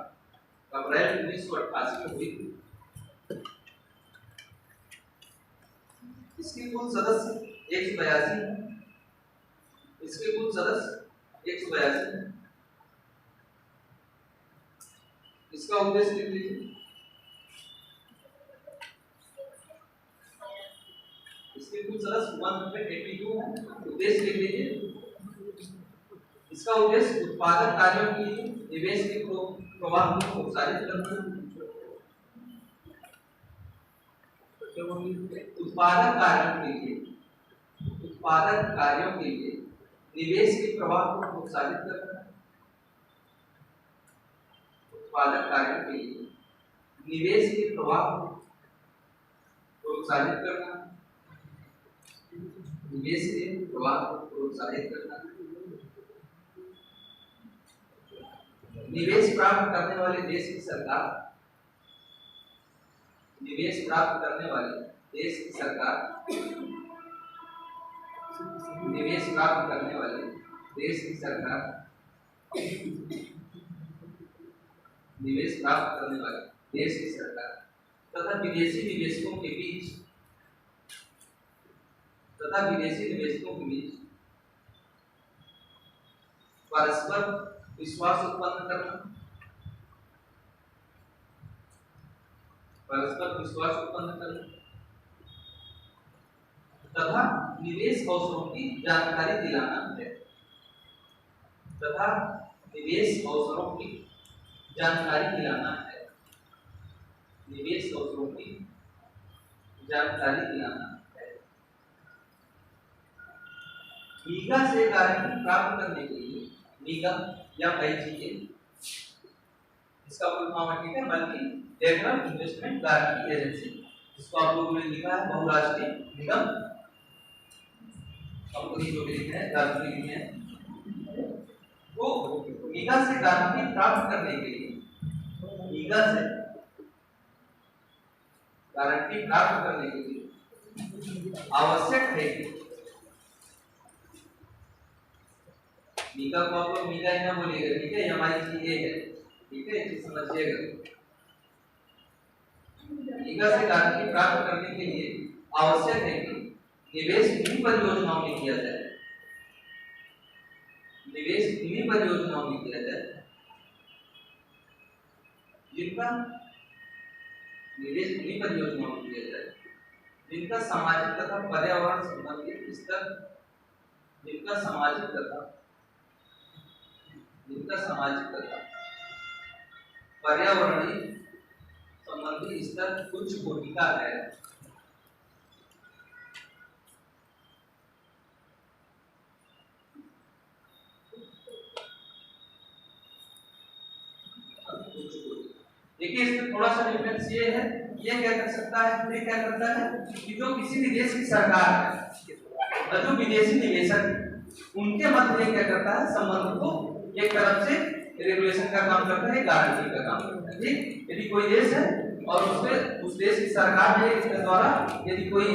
अप्रैल 1988 में हुई थी। इसके कुल सदस्य 182 हैं। इसके कुल सदस्य 182 हैं। इसका उद्देश्य लिख लीजिए। इसके कुल सदस्य 182 हैं। उद्देश्य लिख लीजिए। इसका उद्देश्य उत्पादक कार्यों के लिए निवेश के प्रवाह को प्रोत्साहित करना, उत्पादक कार्यों के लिए निवेश के प्रवाह को प्रोत्साहित करना, उत्पादक कार्यों के लिए निवेश के प्रवाह को प्रोत्साहित करना, निवेश के प्रवाह को प्रोत्साहित करना। निवेश प्राप्त करने वाले देश की सरकार, निवेश प्राप्त करने वाले देश की सरकार, निवेश प्राप्त करने वाले देश की सरकार, निवेश प्राप्त करने वाले देश की सरकार तथा विदेशी निवेशकों के बीच, तथा विदेशी निवेशकों के बीच परस्पर विश्वास उत्पन्न करना, परस्पर विश्वास उत्पन्न करना तथा निवेश अवसरों की जानकारी दिलाना है, तथा निवेश अवसरों की जानकारी दिलाना है, निवेश अवसरों की जानकारी दिलाना है। मीगा से गारंटी प्राप्त करने के लिए, मीगा या IGA, इसका फुल फॉर्म है, ठीक है, मल्टीलेटरल इन्वेस्टमेंट गारंटी एजेंसी, इसको आप लोगों ने लिखा है बहुराष्ट्रीय निगम, कंपनी जो भी लिखे हैं गारंटी लिखे हैं। तो मीगा से गारंटी प्राप्त करने के लिए, मीगा से गारंटी प्राप्त करने के लिए आवश्यक है कि मीगा को आप लोग मीगा ही ना बोलिएगा, ठीक है, MIGA है, ठीक है, इसे समझिएगा। मीगा से गारंटी प्राप्त करने के लिए आवश्यक है कि निवेश किन्हीं परियोजनाओं में किया जाए, निवेश किन्हीं परियोजनाओं में किया जाए जिनका निवेश किन्हीं परियोजनाओं में किया जाए जिनका सामाजिक तथा पर्यावरण संबंधी स्तर, जिनका सामाजिक तथा पर्यावरणीय संबंधी स्तर उच्च कोटि का है, देखिए इसमें थोड़ा सा डिफरेंस ये है, ये क्या कर सकता है, ये क्या करता है कि जो किसी भी देश की सरकार है और जो विदेशी निवेशक है उनके मध्य ये क्या करता है, संबंध को एक तरफ से रेगुलेशन का काम करता है, गारंटी का काम करता है। ठीक, यदि कोई देश है और उस देश की सरकार है, इसके द्वारा यदि कोई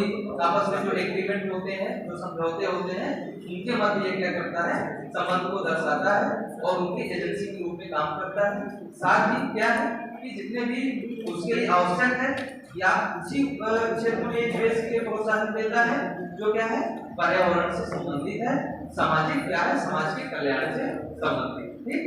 आपस में जो एग्रीमेंट होते हैं, जो समझौते होते हैं, उनके मध्य ये क्या करता है, संबंध को दर्शाता है और उनकी एजेंसी के रूप में काम करता है। साथ ही क्या है कि जितने भी उसके लिए आवश्यक है या उसी क्षेत्र में निवेश के प्रोत्साहन देता है जो क्या है, पर्यावरण से संबंधित है, सामाजिक क्या है, समाज के कल्याण से संबंधित। ठीक,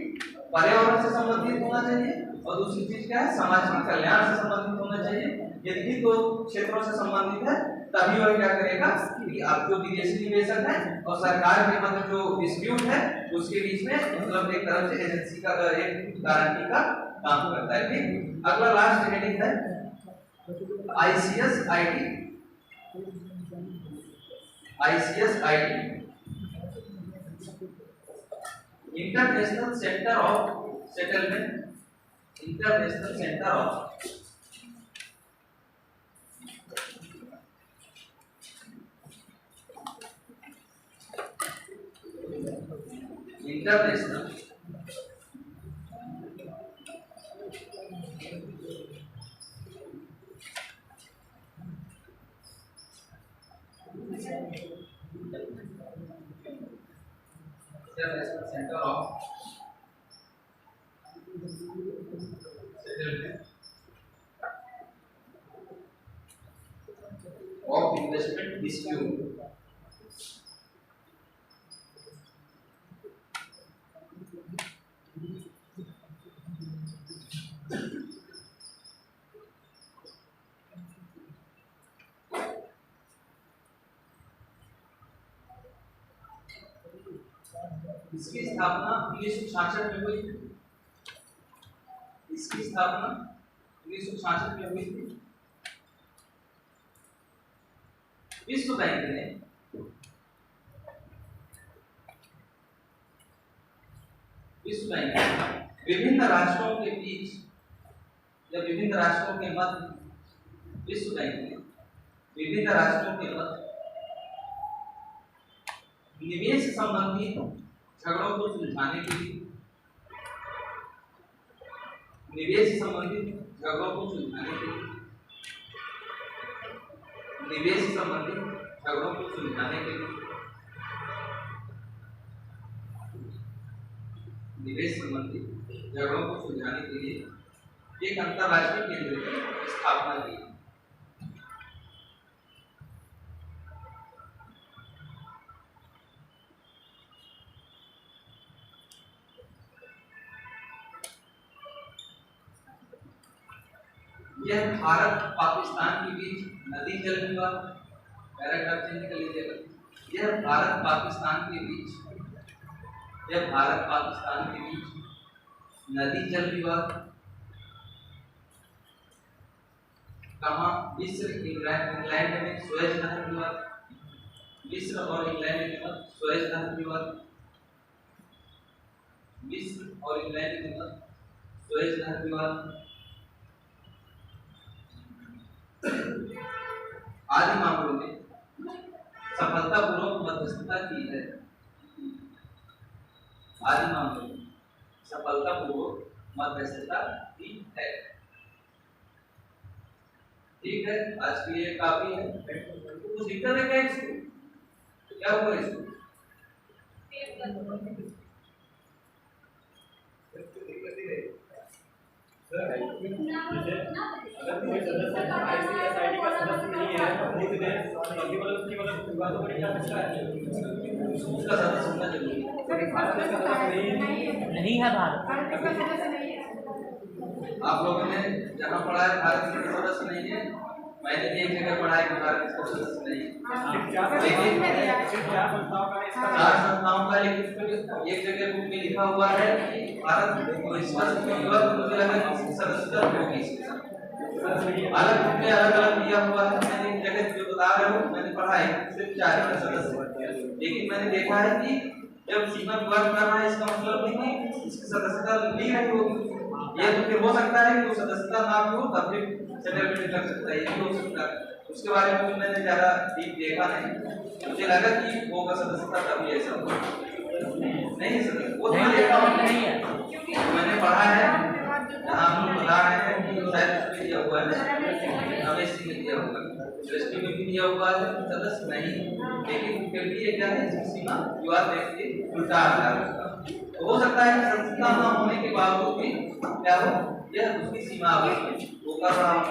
पर्यावरण से संबंधित होना चाहिए और दूसरी चीज क्या है, समाज के कल्याण से संबंधित होना चाहिए। यदि दो क्षेत्रों से संबंधित है तभी वह क्या करेगा कि आप जो विदेशी निवेशक है और सरकार के मध्य जो डिस्प्यूट है उसके बीच में मतलब एक तरफ से एजेंसी का एक गारंटी का काम करता है। ठीक, अगला लास्ट हेडिंग है ICSID international centre of settlement international centre of international international centre of settlement of investment dispute इसकी स्थापना 1966 में हुई थी। इसकी स्थापना 1966 में हुई थी। विश्व बैंक ने विभिन्न राष्ट्रों के बीच या विभिन्न राष्ट्रों के मध्य विश्व बैंक ने विभिन्न राष्ट्रों के मध्य निवेश संबंधी झगड़ों को सुलझाने के लिए निवेश संबंधित झगड़ों को सुलझाने के लिए निवेश संबंधित झगड़ों को सुलझाने के लिए निवेश संबंधित झगड़ों को सुलझाने के लिए एक अंतरराष्ट्रीय केंद्र की स्थापना की। यह भारत पाकिस्तान के बीच नदी जल विवाद पैराग्राफ चेंज कर लीजिएगा। यह भारत पाकिस्तान के बीच नदी जल विवाद कहाँ मिस्र इंग्लैंड में सुएज नहर विवाद मिस्र और इंग्लैंड के मध्य सुएज नहर विवाद मिस्र और इंग्लैंड के मध्य सुएज नहर विवाद आदि मामलों में सफलतापूर्वक मध्यस्थता की है। आदि मामलों में सफलतापूर्वक मध्यस्थता की है। ठीक है, आज के लिए काफी है। कुछ दिक्कत है क्या इसको? क्या हुआ इसको? अगर कोई सदस्य ICSID का सदस्य नहीं है तो उसकी बातों पर क्या पूछता है? उसका सदस्य होना जरूरी है। भारत का सदस्य नहीं है भारत। आप लोगों ने जहाँ पढ़ा है भारत का सदस्य नहीं है। मैंने भी एक जगह पढ़ा है कि भारत का सदस्य नहीं है। चार संस्थाओं का एक जगह बुक में लिखा हुआ है कि भारत मुझे लगा सदस्यता होगी। अलग बुक में अलग अलग दिया हुआ है। मैंने एक जगह जो बता रहा हूँ मैंने पढ़ा है सिर्फ 4 का सदस्य, लेकिन मैंने देखा है कि जब सीमा विवाद कर रहा है इसका मतलब नहीं कि इसकी सदस्यता ली रही होगी। ये तो फिर हो सकता है कि वो सदस्यता ना हो तब फिर सेटलमेंट कर सकता है, ये भी हो सकता है। उसके बारे में तो मैंने ज़्यादा डीप देखा नहीं। मुझे लगा कि होगा सदस्यता तभी ऐसा नहीं सर वो नहीं है। मैंने पढ़ा है जहाँ हम लोग बता रहे हैं कि शायद इसमें दिया हुआ है अवेशी में दिया हुआ है दृष्टि में भी दिया हुआ है सदस्य नहीं, लेकिन फिर भी ये क्या है इसकी सीमा विवाद व्यक्ति उल्टा आ रहा है। तो हो सकता है कि सदस्यता न होने के बावजूद भी क्या हो यह उसकी सीमा अवश्य वो कर रहा हो।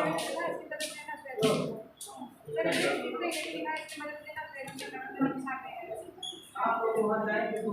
आप लोग वहाँ जाएंगे तो